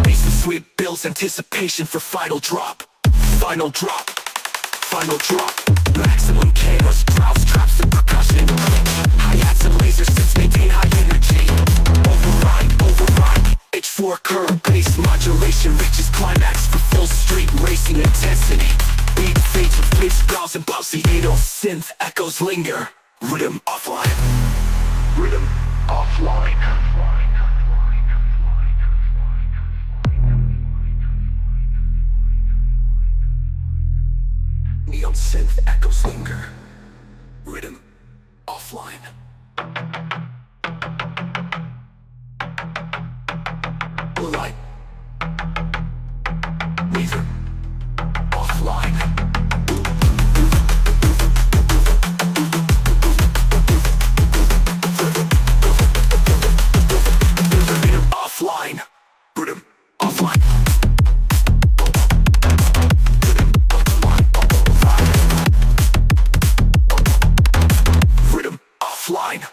Bass and sweep builds anticipation for final drop. Maximum chaos, drowse traps and percussion. Hi-hats and laser synths maintain high energy. Override. H4 curve bass modulation reaches climax for full street racing intensity. Beat fades with bass growls and bouncy 808 synth echoes linger. Rhythm offline. Neon synth echoes linger. Rhythm offline. Light. Neither. Offline. Rhythm offline. Rhythm offline.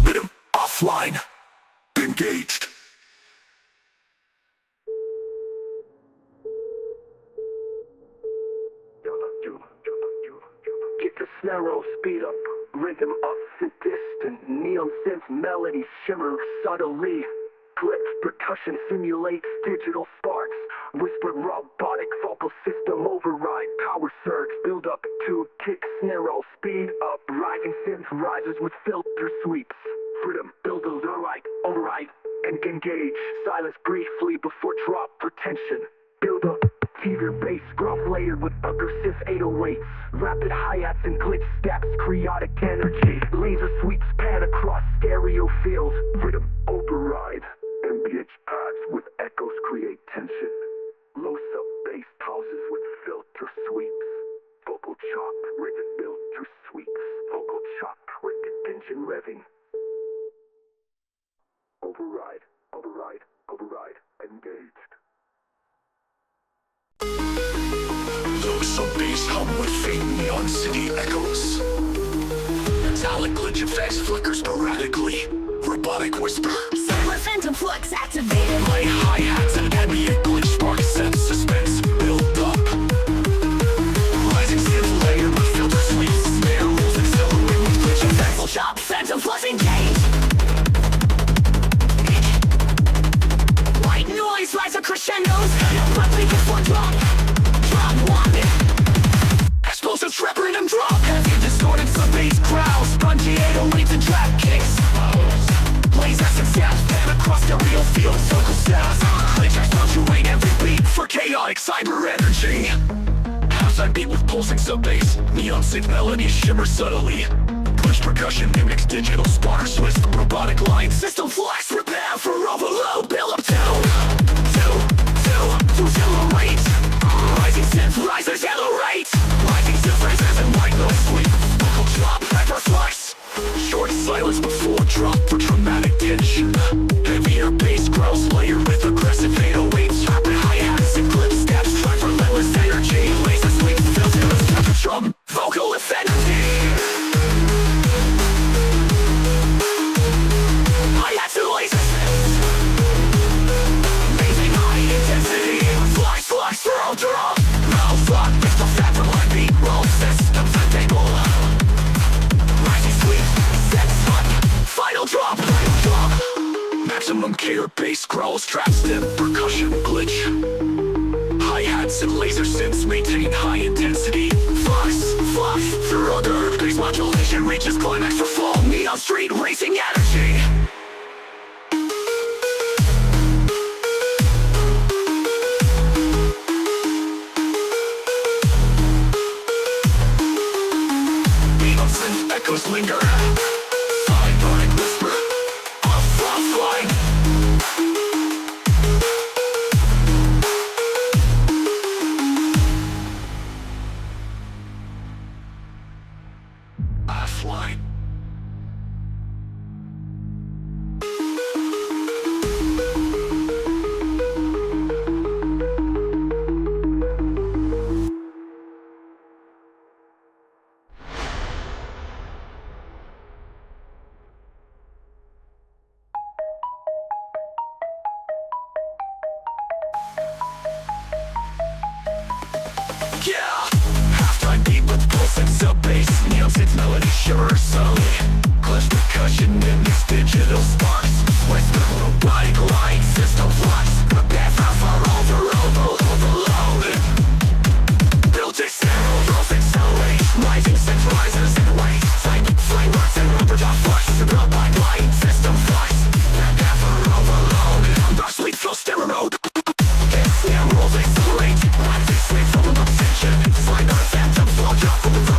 Rhythm offline. Engaged. snare roll, speed up, rhythm up, sit distant, neon synth melody shimmer subtly. Clips, percussion simulates digital sparks, whispered robotic vocal system override, power surge, build up to kick, snare roll, speed up, rising synth rises with filter sweeps. Freedom, build a override, and engage, silence briefly before drop for tension. Build up, heavier bass, gruff layered with aggressive 808s, rapid hi-hats and glitch steps, chaotic energy, laser sweeps pan across stereo fields. Rhythm, override, ambient pads with echoes create tension. Low sub-bass pauses with filter sweeps. Vocal chop, rhythm built through sweeps. Vocal chop with engine revving. Override, override, override, engaged. Low sub-bass hum with faint neon city echoes. Metallic glitch effects flicker sporadically. Robotic whisper. Silent phantom flux activated. Play hi-hats and ambient glitch spark sense suspense build up. Rising synth layer with filter sweeps. Snare rolls accelerate with glitch effects. Full chop, phantom flux engaged. White noise rise to crescendos. Abruptly before drop. Drop one. Explosive trap rhythm drop. Heavy distorted sub-bass growls. Spongy 808s and trap kicks. Lasers and sounds pan across stereo fields. Vocal sounds glitch punctuate every beat for chaotic cyber energy. Half-time beat with pulsing sub-bass. Neon synth melodies shimmer subtly. Push percussion mimics digital sparks with robotic line system flux. Prepare for overload. Build up to accelerate. Rising synth rise accelerate. Rising synth rises and white noise sweep. Vocal drop hyperflux. Short silence before drop for dramatic tension. Heavier bass growls layered with aggressive 808s. Rapid hi-hats and clip steps drive relentless energy. Laser sweep filter drum vocal affinity. Hi-hats and laser sweeps. Amazing high intensity. Flux throw drop. Mouth lock with the fat for line beat. Roll systems unstable. Rising sweep. Final drop. Maximum care bass growls, trap step, percussion glitch. Hi-hats and laser synths maintain high intensity. Flux through other bass modulation reaches climax for fall. Neon street racing energy. Neon synth echoes linger. Sideline whisper. Offline. Offline. Yeah! Halftime beat with pulsing sub-bass. Neon synth melody shimmer subtly. Clutch percussion mimics digital sparks. Whisper robotic line system flux. Prepare for overload. Built external rolls accelerate. Rising synth rises and waves. Flameworks and rubber dot flux. Robotic line system flux. Prepare for overload. Dark sleep flow stereo. Snare rolls accelerate. Rising sweep from the tension. Find our phantom flow drop from the front.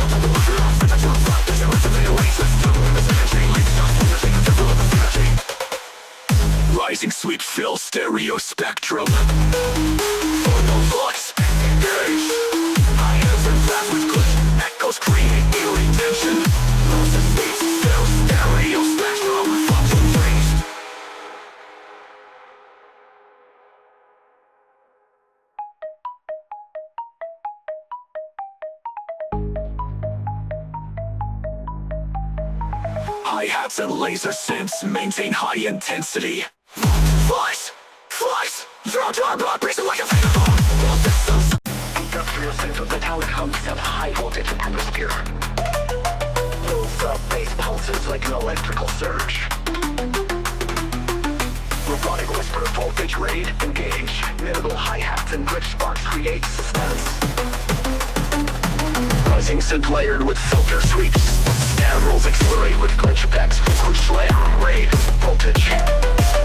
Rising sweep fill stereo spectrum. Photo flux engage. Hi-hats and fast with glitch echoes create eerie tension. Loss of space fill stereo spectrum. Function raised. Hi-hats and laser synths maintain high intensity. Flux, draw blood racing like a phantom. Industrial synth of metallic hums of high voltage atmosphere. pulses like an electrical surge. Robotic whisper, voltage raid, engage. Minimal hi-hats and glitch sparks create suspense. Rising synth layered with filter sweeps. Snare rolls accelerate with glitch effects. Push slam, raid, voltage.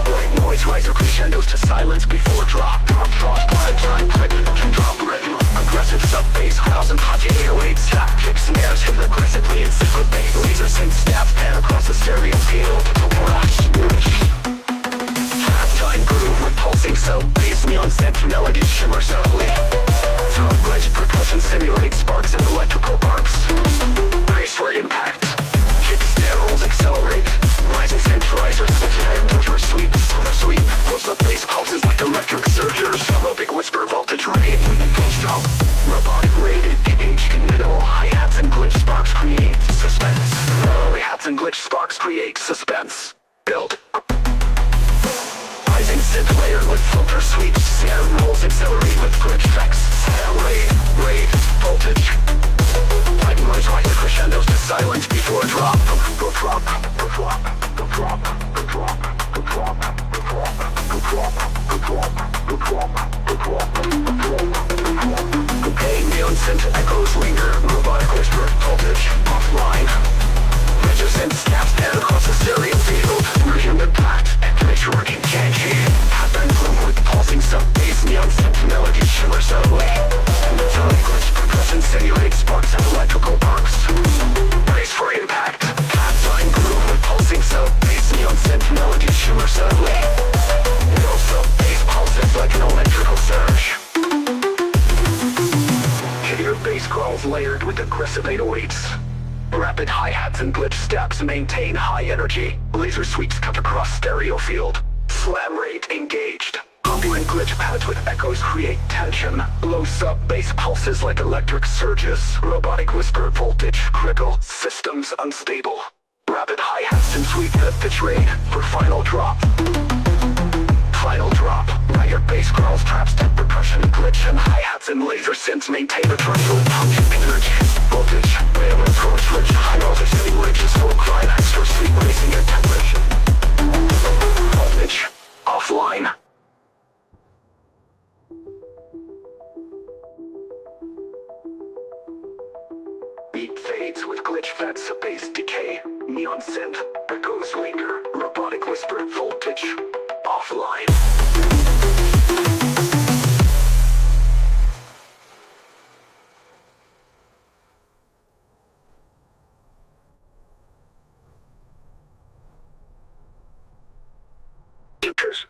White noise riser crescendos to silence before drop. Drop, blind time, quick, can drop rhythm. Aggressive sub-bass, house and hot 808 slap. Kick snares hit aggressively in synth bass. Laser synth snaps pan across the stereo field. Halftime groove with pulsing sub-bass. Neon synth melody shimmer subtly. Top glitch percussion simulate sparks and electrical arcs. Brace for impact. Kick snare rolls accelerate. Rising synth riser switch and filter sweep. Sweep. Pulse up bass pulses like electric surgers. Big whisper voltage raid. Nonstop. Robotic raid. Engage in middle. Hi-hats and glitch sparks create suspense. Hi-hats and glitch sparks create suspense. Build. Rising synth layered with filter sweeps. Snare rolls accelerate with glitch effects. Raid, voltage. White noise riser crescendos to silence before drop. Go drop. Okay, neon synth echoes linger. Robotic whisper, voltage, offline. Major synth snaps pan across the stereo field. Version impact, activation working janky. Happen gloom with pulsing sub-bass. Neon synth melody shimmer subtly. Metallic glitch percussion simulate sparks and electrical arcs. Brace for impact. Halftime groove with pulsing sub-bass. Neon synth melody shimmer subtly. No sub-bass pulses like an electrical surge. Heavier bass growls layered with aggressive 808s. Rapid hi-hats and glitch steps maintain high energy. Laser sweeps cut across stereo field. Slam rate engaged. Opulent glitch pads with echoes create tension. Low sub-bass pulses like electric surges. Robotic whisper voltage critical. Systems unstable. Rapid hi-hats and sweep the pitch rate for final drop. Final drop. Higher bass growls, trap step percussion, glitch and hi-hats and laser synths maintain a threshold punch energy. Voltage, rail and throw switch, high noise simulations full climax for sweep racing and temperature. Voltage, offline. Beat fades with glitch fats, bass decay. Neon synth, echoes linger. Robotic whisper, voltage, offline. Pictures.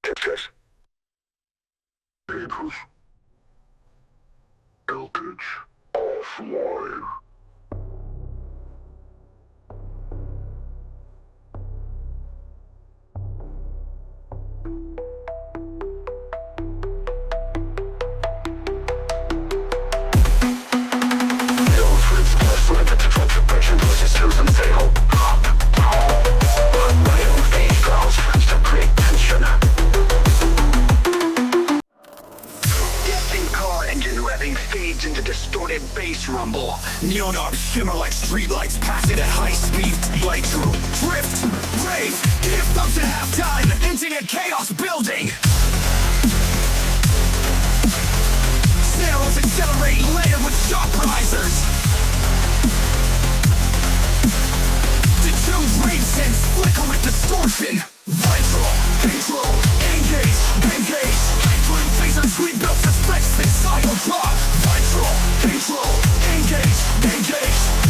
Voltage, offline. Into distorted bass rumble. Neon arcs shimmer like streetlights passing at high speed. Light through, drift, rave, give thumbs at halftime. Instant chaos building. Snares accelerate, layered with shock risers. To choose rave synths, flicker with distortion. Vitral, control, engage. High-flying phaser sweep built suspense, cycle drop. Vitral, control, engage.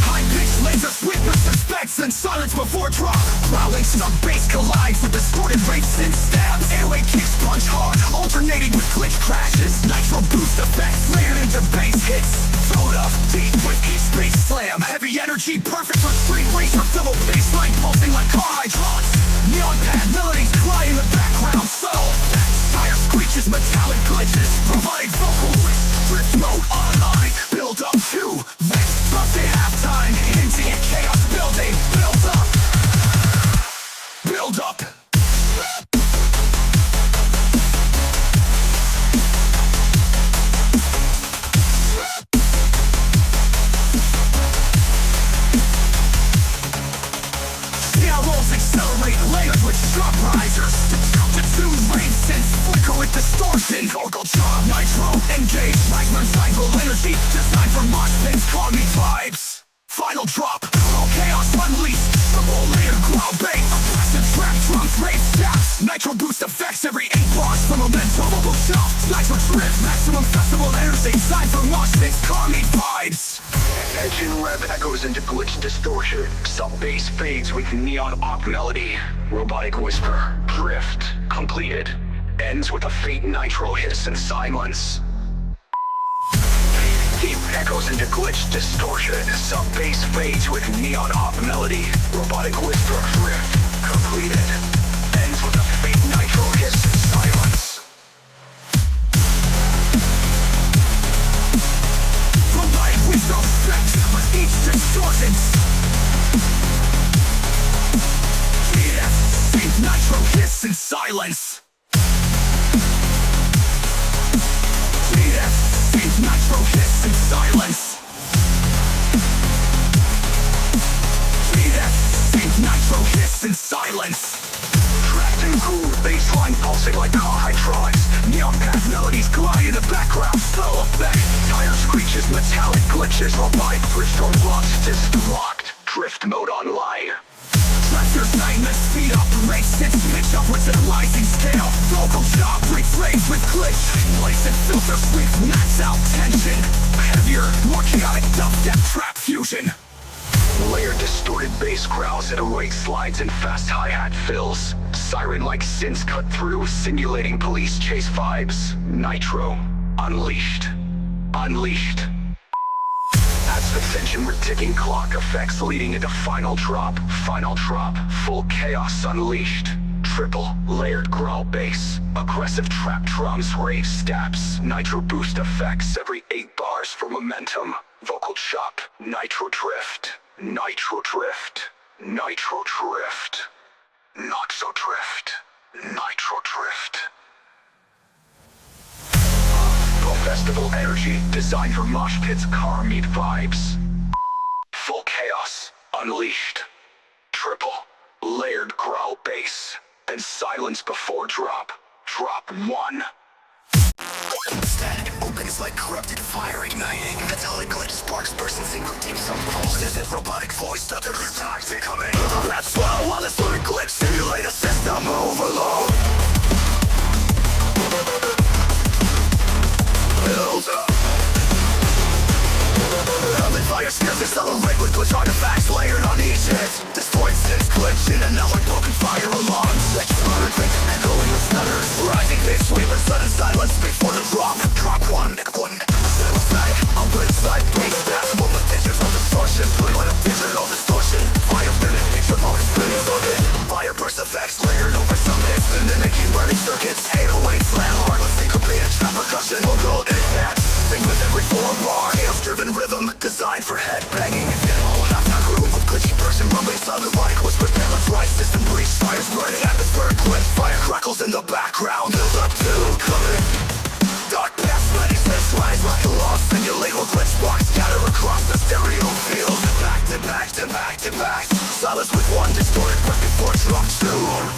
High-pitched laser sweep with suspense and silence before drop. Growling sub-bass collides with distorted rave synth stabs. Airway kicks punch hard, alternating with glitch crashes. Nitro boost effects, layered into bass hits. Throw it up, deep with each bass slam. Heavy energy, perfect for street racer. Double bassline pulsing like car hydraulics. Neon pad melodies cry in the background, subtle. Tire screeches, metallic glitches, providing vocal drift mode online. Build up to next Sunday halftime. Into chaos building, build up. nitro, engage, magma, cycle, energy, designed for mosh pits, call me vibes. Final drop, all chaos unleashed, the whole layer, ground bass, aggressive trap, drums, rave stabs, nitro boost effects, every 8 bars from momentum, mobile shelf, nitro drift, maximum festival energy, designed for mosh pits, call me vibes. Engine rev echoes into glitch distortion. Sub-bass fades with neon op melody. Robotic whisper, drift, completed. Ends with a faint nitro hiss and silence. Deep echoes into glitch distortion. Sub-bass fades with neon op melody. Robotic whisper, drift, completed. Ends with a faint nitro hiss and silence. Robotic whisper, drift, with each distortion. Yeah, nitro hiss and silence. Nitro hiss and silence. Nitro hiss and silence. Trapped in groove, baseline pulsing like car hydraulics. Neon path melodies glide in the background. Slow effect, tire screeches, metallic glitches. Robotic bridgestone blocks, disc locked. Drift mode online. Tractor segment, speed up, race, hits, pitch upwards at a rising scale. Vocal chop, breaks range with glitch. Lace and filter sweeps, max out tension. Heavier, more chaotic dubstep trap fusion. Layered distorted bass growls and awake slides and fast hi-hat fills. Siren-like synths cut through, simulating police chase vibes. Nitro, unleashed. Unleashed. Adds the tension with ticking clock effects leading into final drop, full chaos unleashed. Triple, layered growl bass, aggressive trap drums, rave stabs, nitro boost effects every 8 bars for momentum. Vocal chop, nitro drift, nitro drift, nitro drift, not so drift, nitro drift. Festival energy, designed for mosh pits, car meet vibes. Full chaos, unleashed. Triple, layered growl bass, and silence before drop. Drop 1. Static open is like corrupted fire igniting. Metallic glitch sparks burst and sync deep some pulse. Is it robotic voice stuck to the times becoming? That's why while this sort of glitch simulate a system overload. Build up. Early fire skills accelerate with glitch artifacts layered on each hit. Destroyed synths glitch in and out like broken fire alarms. Like slaughter drinks echoing with stutters. Rising pitch sweep and sudden silence before the drop. Drop 1, settle static. On good side, bass stats, movement pictures of distortion. Blue line of digital distortion. Fire minute picture mode is pretty loaded. Fire burst effects layered over some hits. And then making burning circuits. 808 slam hard with syncopated trap percussion. We'll go in that. Sing with every 4 bar. Chaos driven rhythm designed for head banging. Demo half that groove with glitchy burst and rumbling sound of like whispers. Balance right system breach. Fires burning atmosphere glitch. Fire crackles in the background. Build up to coming. Dark path spreading sense lines like a lost simulate or glitch box. Scatter across the stereo field. Back to back to back to back. Silence with 1 distorted breath before drop 2.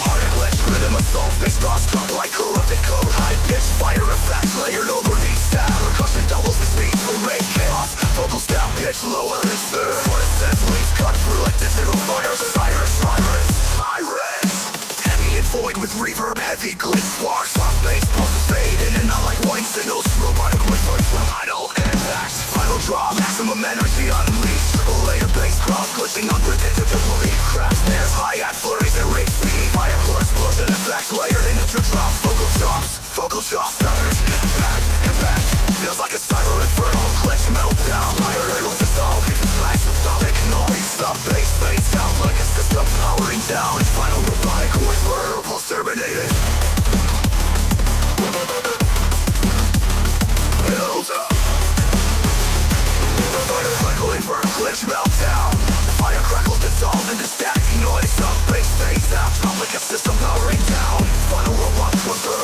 Hard glitch rhythm assault. Bass cross drop like corrupted code. High pitch fire effects layered over each stab. Percussion doubles the speed for rave chaos. Vocals down pitch lower than third. For the sense leaves cut through like digital fire. Sirens. Heavy and void with reverb. Heavy glitch sparks. Soft bass pulses fade in and out like white signals. Robotic whispers from idle impacts. Final drop. Maximum energy unleashed. Triple layer bass crowd glitching unpredictably. Crash snares, hi-hat flurries and rate speed. Fire core explosion effects layered into drop. Vocal chops, stutters. Back and back. Feels like a cyber inferno. Glitch meltdown. Fire able to solve. Flash with solid noise. Stop bass fades sound like a system powering down. Final robotic whisper. Pulse terminated. Build up. Fire cycling for a glitch meltdown. The fire crackles dissolve into static noise. Stop bass fades out. Sound like a system powering down. Final robot whisper.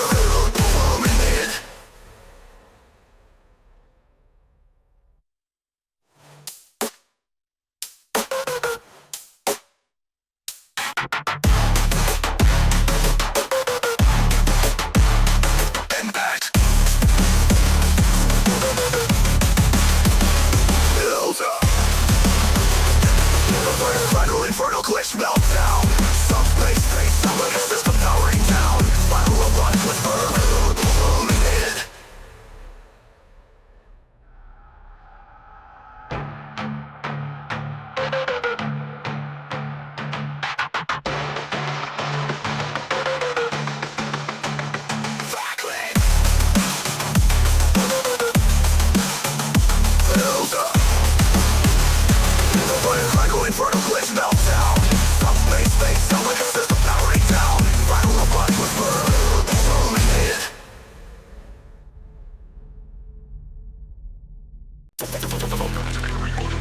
Terminated. Impact.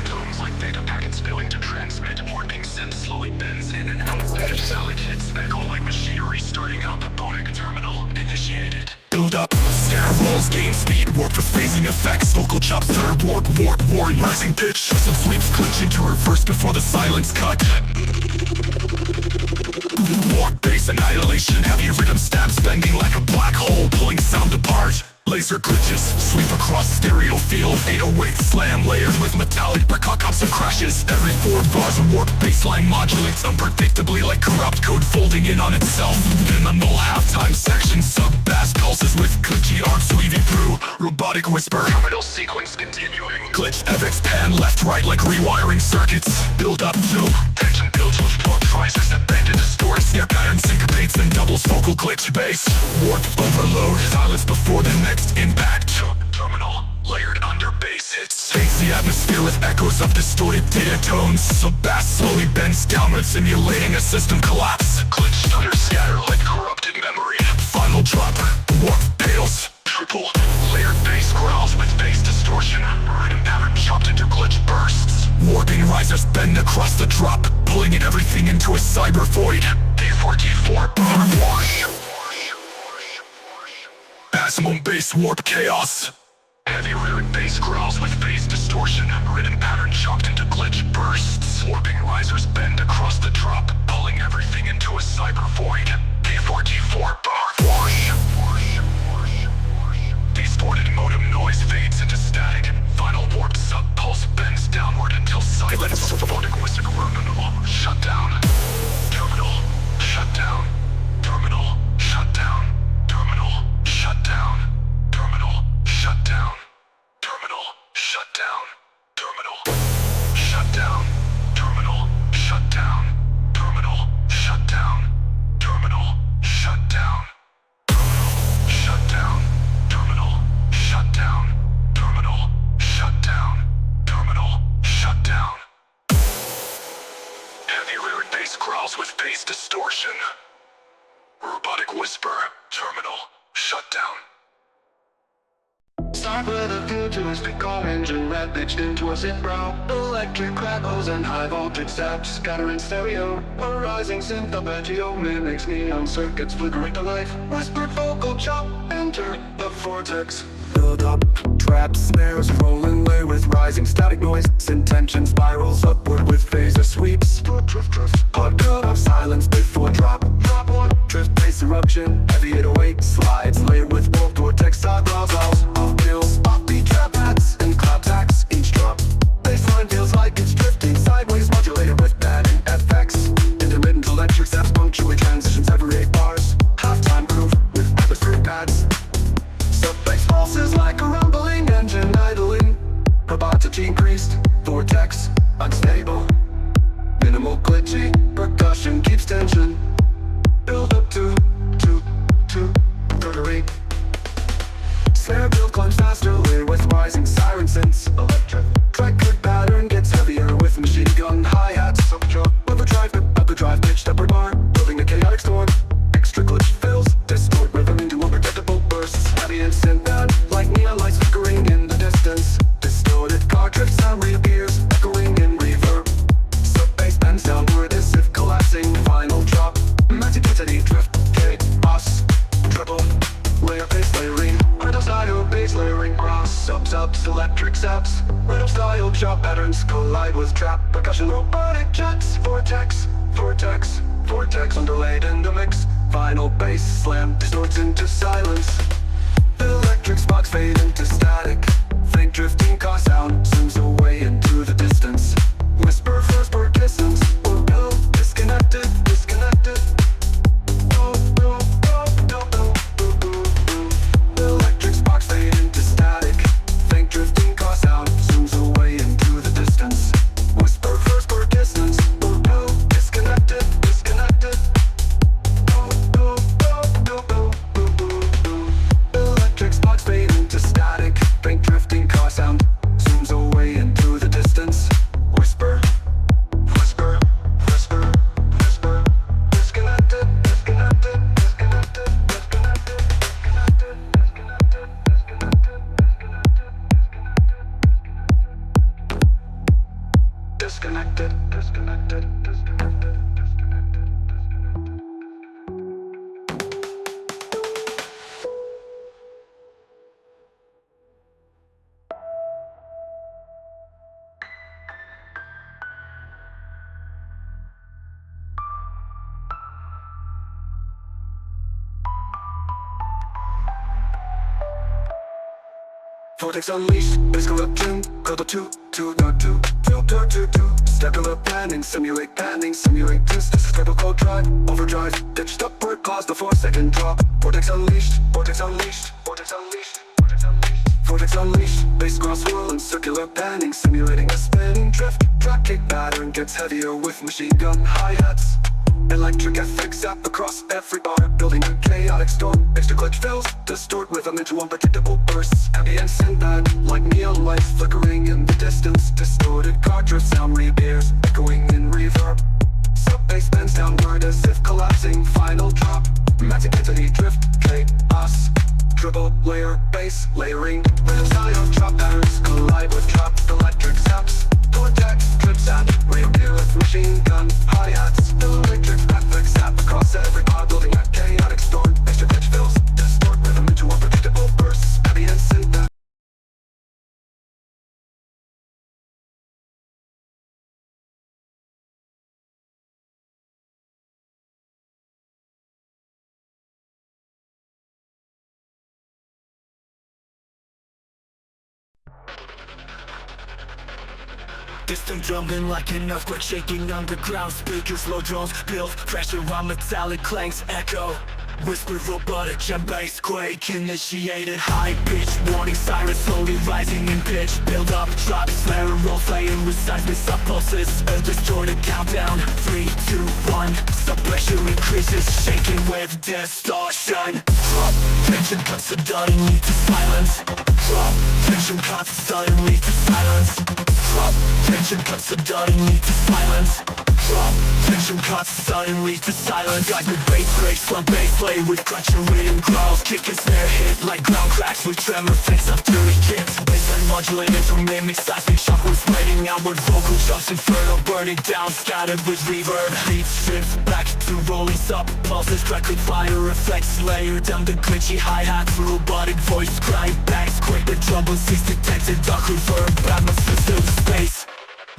Tones like data packets spilling to transmit, warping synth slowly bends in and out. Edge salad hits echo like machinery starting up. Phonic terminal initiated. Build up, snare rolls, gain speed, warp with phasing effects, vocal chops, third warp, rising pitch, some sweeps clinching to reverse before the silence cut. Warp bass annihilation, heavy rhythm stabs bending like a black hole, pulling sound apart. Laser glitches sweep across stereo field, 808 slam layered with metallic percussions and crashes. Every 4 bars of warp bassline modulates unpredictably like corrupt code folding in on itself. Minimal halftime section, sub-bass pulses with glitchy arms weaving through. Robotic whisper, terminal sequence continuing. Glitch FX pan left right like rewiring circuits. Build up loop, tension builds with warp risers that bend and distort. Snare pattern syncopates then doubles vocal glitch bass. Warp overload, silence before the next impact. Terminal layered under bass hits. Taints the atmosphere with echoes of distorted data tones. Sub-bass slowly bends downward, simulating a system collapse. Glitch stutters scatter like corrupted memory. Final drop, warp pales. Triple layered bass growls with bass distortion. Rhythm pattern chopped into glitch bursts. Warping risers bend across the drop, pulling in everything into a cyber void. D4D4 bar wash. Maximum bass warp chaos. Heavy reared bass growls with bass distortion. Rhythm pattern chopped into glitch bursts. Warping risers bend across the drop, pulling everything into a cyber void. D4D4 bar wash. Distorted modem noise fades into static. Final warped sub-pulse bends downward until silence. Phonic whisper terminal shut down. Terminal shut down. Terminal shut down. Terminal shut down. Terminal shut down. Terminal shut down. Terminal shut down. Terminal shut down. Terminal shut down. Terminal shut down. Terminal shut down. Terminal shut down. Terminal shut down. Terminal shut down. Heavy reared bass growls with bass distortion. Robotic whisper. Terminal shut down. Start with a futuristic car engine red pitched into a synth brow. Electric crackles and high voltage zaps scattering stereo. A rising synth arpeggio mimics neon circuits flickering to life. Whispered vocal chop, enter the vortex. Build up, trap snares rolling away with rising static noise. Synth tension spirals upward with phaser sweeps. Hot cut of silence before drop. Drop one, drift bass eruption. Heavy 808 slides layered with warp vortex side growls. Off pills, offbeat trap hats and cloud tacks. Each drop, baseline feels like it's drifting sideways, modulated with padding FX. Intermittent electric zaps punctuate transitions every 8 bars. Halftime groove with atmospheric pads. Sub-bass pulses like a rumbling engine idling. Robotic increased, vortex unstable. Minimal glitchy, percussion keeps tension. Build up to 38. Snare build climbs faster, layered with rising siren synths. Electric track click pattern gets heavier with machine gun hi-hats. Overdrive pitched upper bar, building a chaotic storm. Extra glitch fills, distort rhythm into unpredictable bursts. Heavy and synth bad, like neon lights flickering in the distance. Distorted car drift sound reappears, echoing in reverb. Sub-bass bends downward as if collapsing. Final drop, maxi drift, chaos, triple layer bass layering. Rhythm style bass layering cross, subs, electric zaps. Rhythm style chop patterns collide with trap percussion. Robotic jets, vortex underlaid in the mix. Final bass slam distorts into silence. Electric sparks fade into static. Faint drifting car sound zooms away into the distance. Whisper first per distance. Oh no, disconnected. Electric sparks fade into static. Faint drifting car sound zooms away into the distance. Whisper first per distance. Oh no, disconnected. Electric sparks fade into static. Faint drifting car sound zooms away. Vortex unleashed, bass go up tune, go to two, step to a panning, simulate this treble code drive, overdrive, ditched upward, pause the 4-second drop. Vortex unleashed, vortex unleashed, vortex unleashed, vortex unleashed, vortex unleashed, bass cross whirl and circular panning, simulating a spinning drift. Track kick pattern gets heavier with machine gun hi-hats. Electric effects zap across every bar, building a chaotic storm. Extra glitch fills, distort rhythm into unpredictable bursts. Ambient synth like neon lights flickering in the distance. Distorted cartridge sound reappears, echoing in reverb. Sub-bass bends downward as if collapsing, final drop. Max intensity drift, chaos. Triple layer bass layering. Rhythm style drop patterns collide with dropped electric zaps. Attack, clips and reappear with machine gun hi-hats. Electric effects zap across every bar, building a chaotic storm. Extra pitch fills, distort rhythm into unpredictable bursts. Ambient synth. Distant drumming like an earthquake shaking underground. Speakers, low drones, build pressure on metallic clanks echo. Whisper robotic and bass quake. Initiated high-pitched warning sirens slowly rising in pitch. Build up, drop, snare, role playing with seismic sub-pulses. A distorted countdown, 3, 2, 1. Sub-pressure increases, shaking with distortion. Drop, tension cuts suddenly to silence. Drop, tension cuts suddenly to silence. Drop, tension cuts suddenly to silence. Drop, tension cuts suddenly to silence. Guys with bass breaks, slump bass play with crunch and rhythm growls. Kick and snare hit like ground cracks with tremor effects of dirty kicks. Bassline modulated to mimic seismic shock with spreading outward vocal jumps. Inferno burning down, scattered with reverb. Beats shift back to rolling sub pulses, crackling fire effects layered down the glitchy hi-hats. Robotic voice crying bangs quick, the trouble sees detected. Dark reverb, atmosphere fills the space.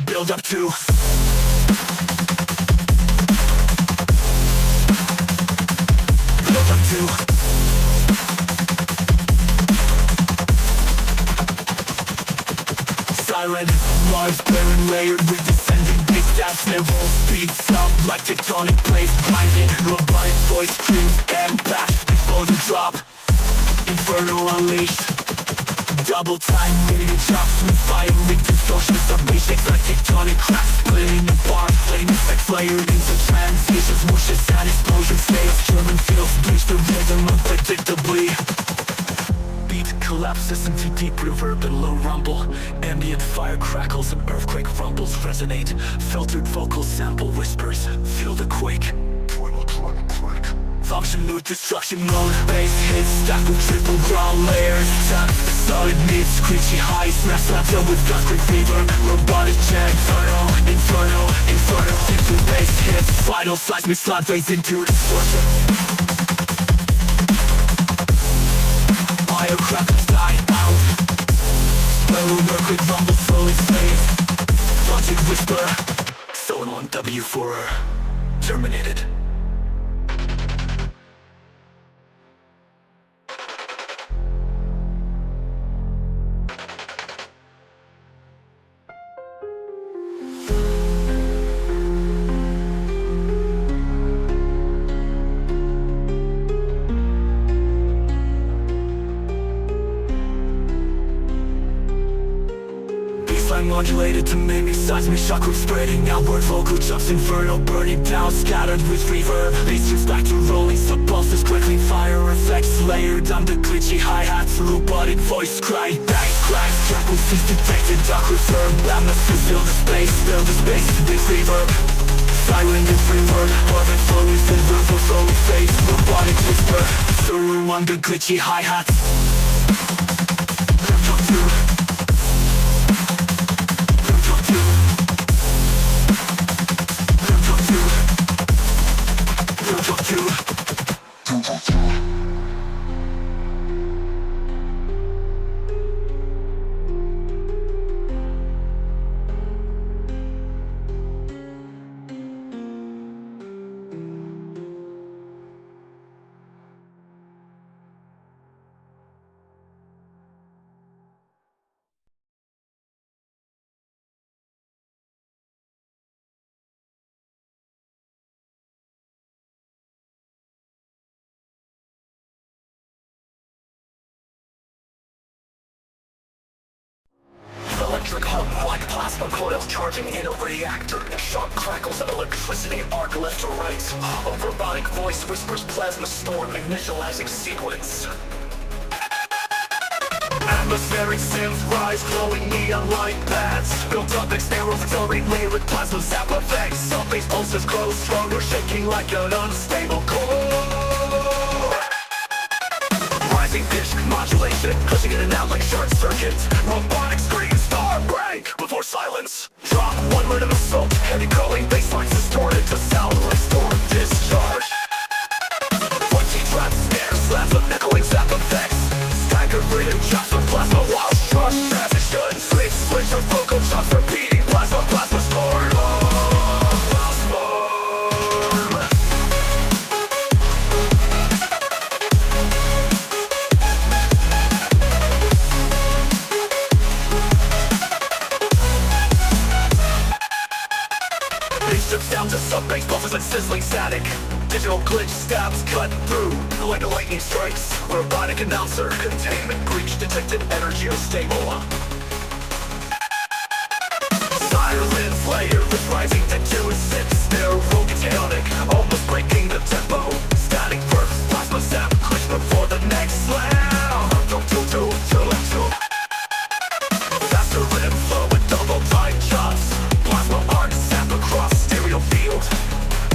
Build up to siren, Mars barren layered with descending bass stabs. Level speeds up like tectonic plates grinding. Robotic voice screams and back before the drop. Inferno unleashed. Double time hitting chops with fiery distortion. Submissions like tectonic cracks splitting apart. Flame effects layered into transitions. Whooshes and explosion states. German fields breach the rhythm unpredictably. Beat collapses into deep reverb and low rumble. Ambient fire crackles and earthquake rumbles resonate. Filtered vocal sample whispers feel the quake. Function with destruction mode. Bass hits stacked with triple ground layers. Tap solid mids, screechy highs. Smash plateau with gunquick reverb. Robotic check, inferno. Simple bass hits. Final seismic slot fades into distortion. Firecrackers die out. Mellow quick rumble slowly fades. Logic whisper. Soul on W4. Terminated. Modulated to mimic seismic shock with spreading outward vocal jumps. Inferno burning down, scattered with reverb. Bass shifts back to rolling sub-pulses, crackling fire effects layered on the glitchy hi-hats. Robotic voice crying back, cracks, triple sees detected. Dark reverb, atmosphere fill the space, big reverb. Silent and free word, orbit slowly fill the slowly fades. Robotic whisper, through on the glitchy hi-hats. hum like plasma coils charging in a reactor. Sharp crackles of electricity arc left to right. A robotic voice whispers plasma storm initializing sequence. Atmospheric sims rise, glowing neon light paths. Built up externals accelerate layered with plasma zap effects. Sub-base pulses grow stronger, shaking like an unstable core. Rising pitch modulation, pushing in and out like short circuits. Robotic screams, star break before silence. Drop one word of assault, heavy calling baselines distorted to sound like storm discharge. 14 traps, snare slaps of echoing zap effects. Staggered rhythm chops with plasma while struck transition. Switch of vocal chops repeating plasma storm. Strips down to sub-bass buffers and sizzling static. Digital glitch stabs cut through like a lightning strikes. Robotic announcer, containment breach detected, energy unstable. Silence layer is rising to 2-6. They're chaotic, almost breaking the tempo. Static burst, plasma zap, click before the next slam. Faster rhythm flow with double time chops. Plasma arc zap across stereo field.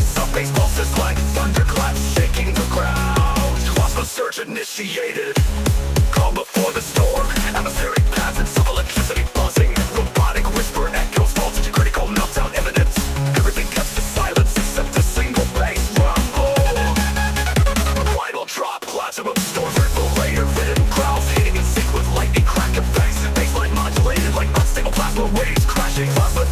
Sub-bass pulses like thunderclaps shaking the ground. Plasma surge initiated. Calm before the storm. Atmospheric patterns of electricity buzzing. Robotic whisper echoes voltage critical meltdown imminent. Everything cuts to silence except a single bass rumble. Final drop, platinum storm ripple layer. Rhythm growls hitting in sync with lightning crack effects. Baseline modulated like unstable plasma waves crashing. Plasma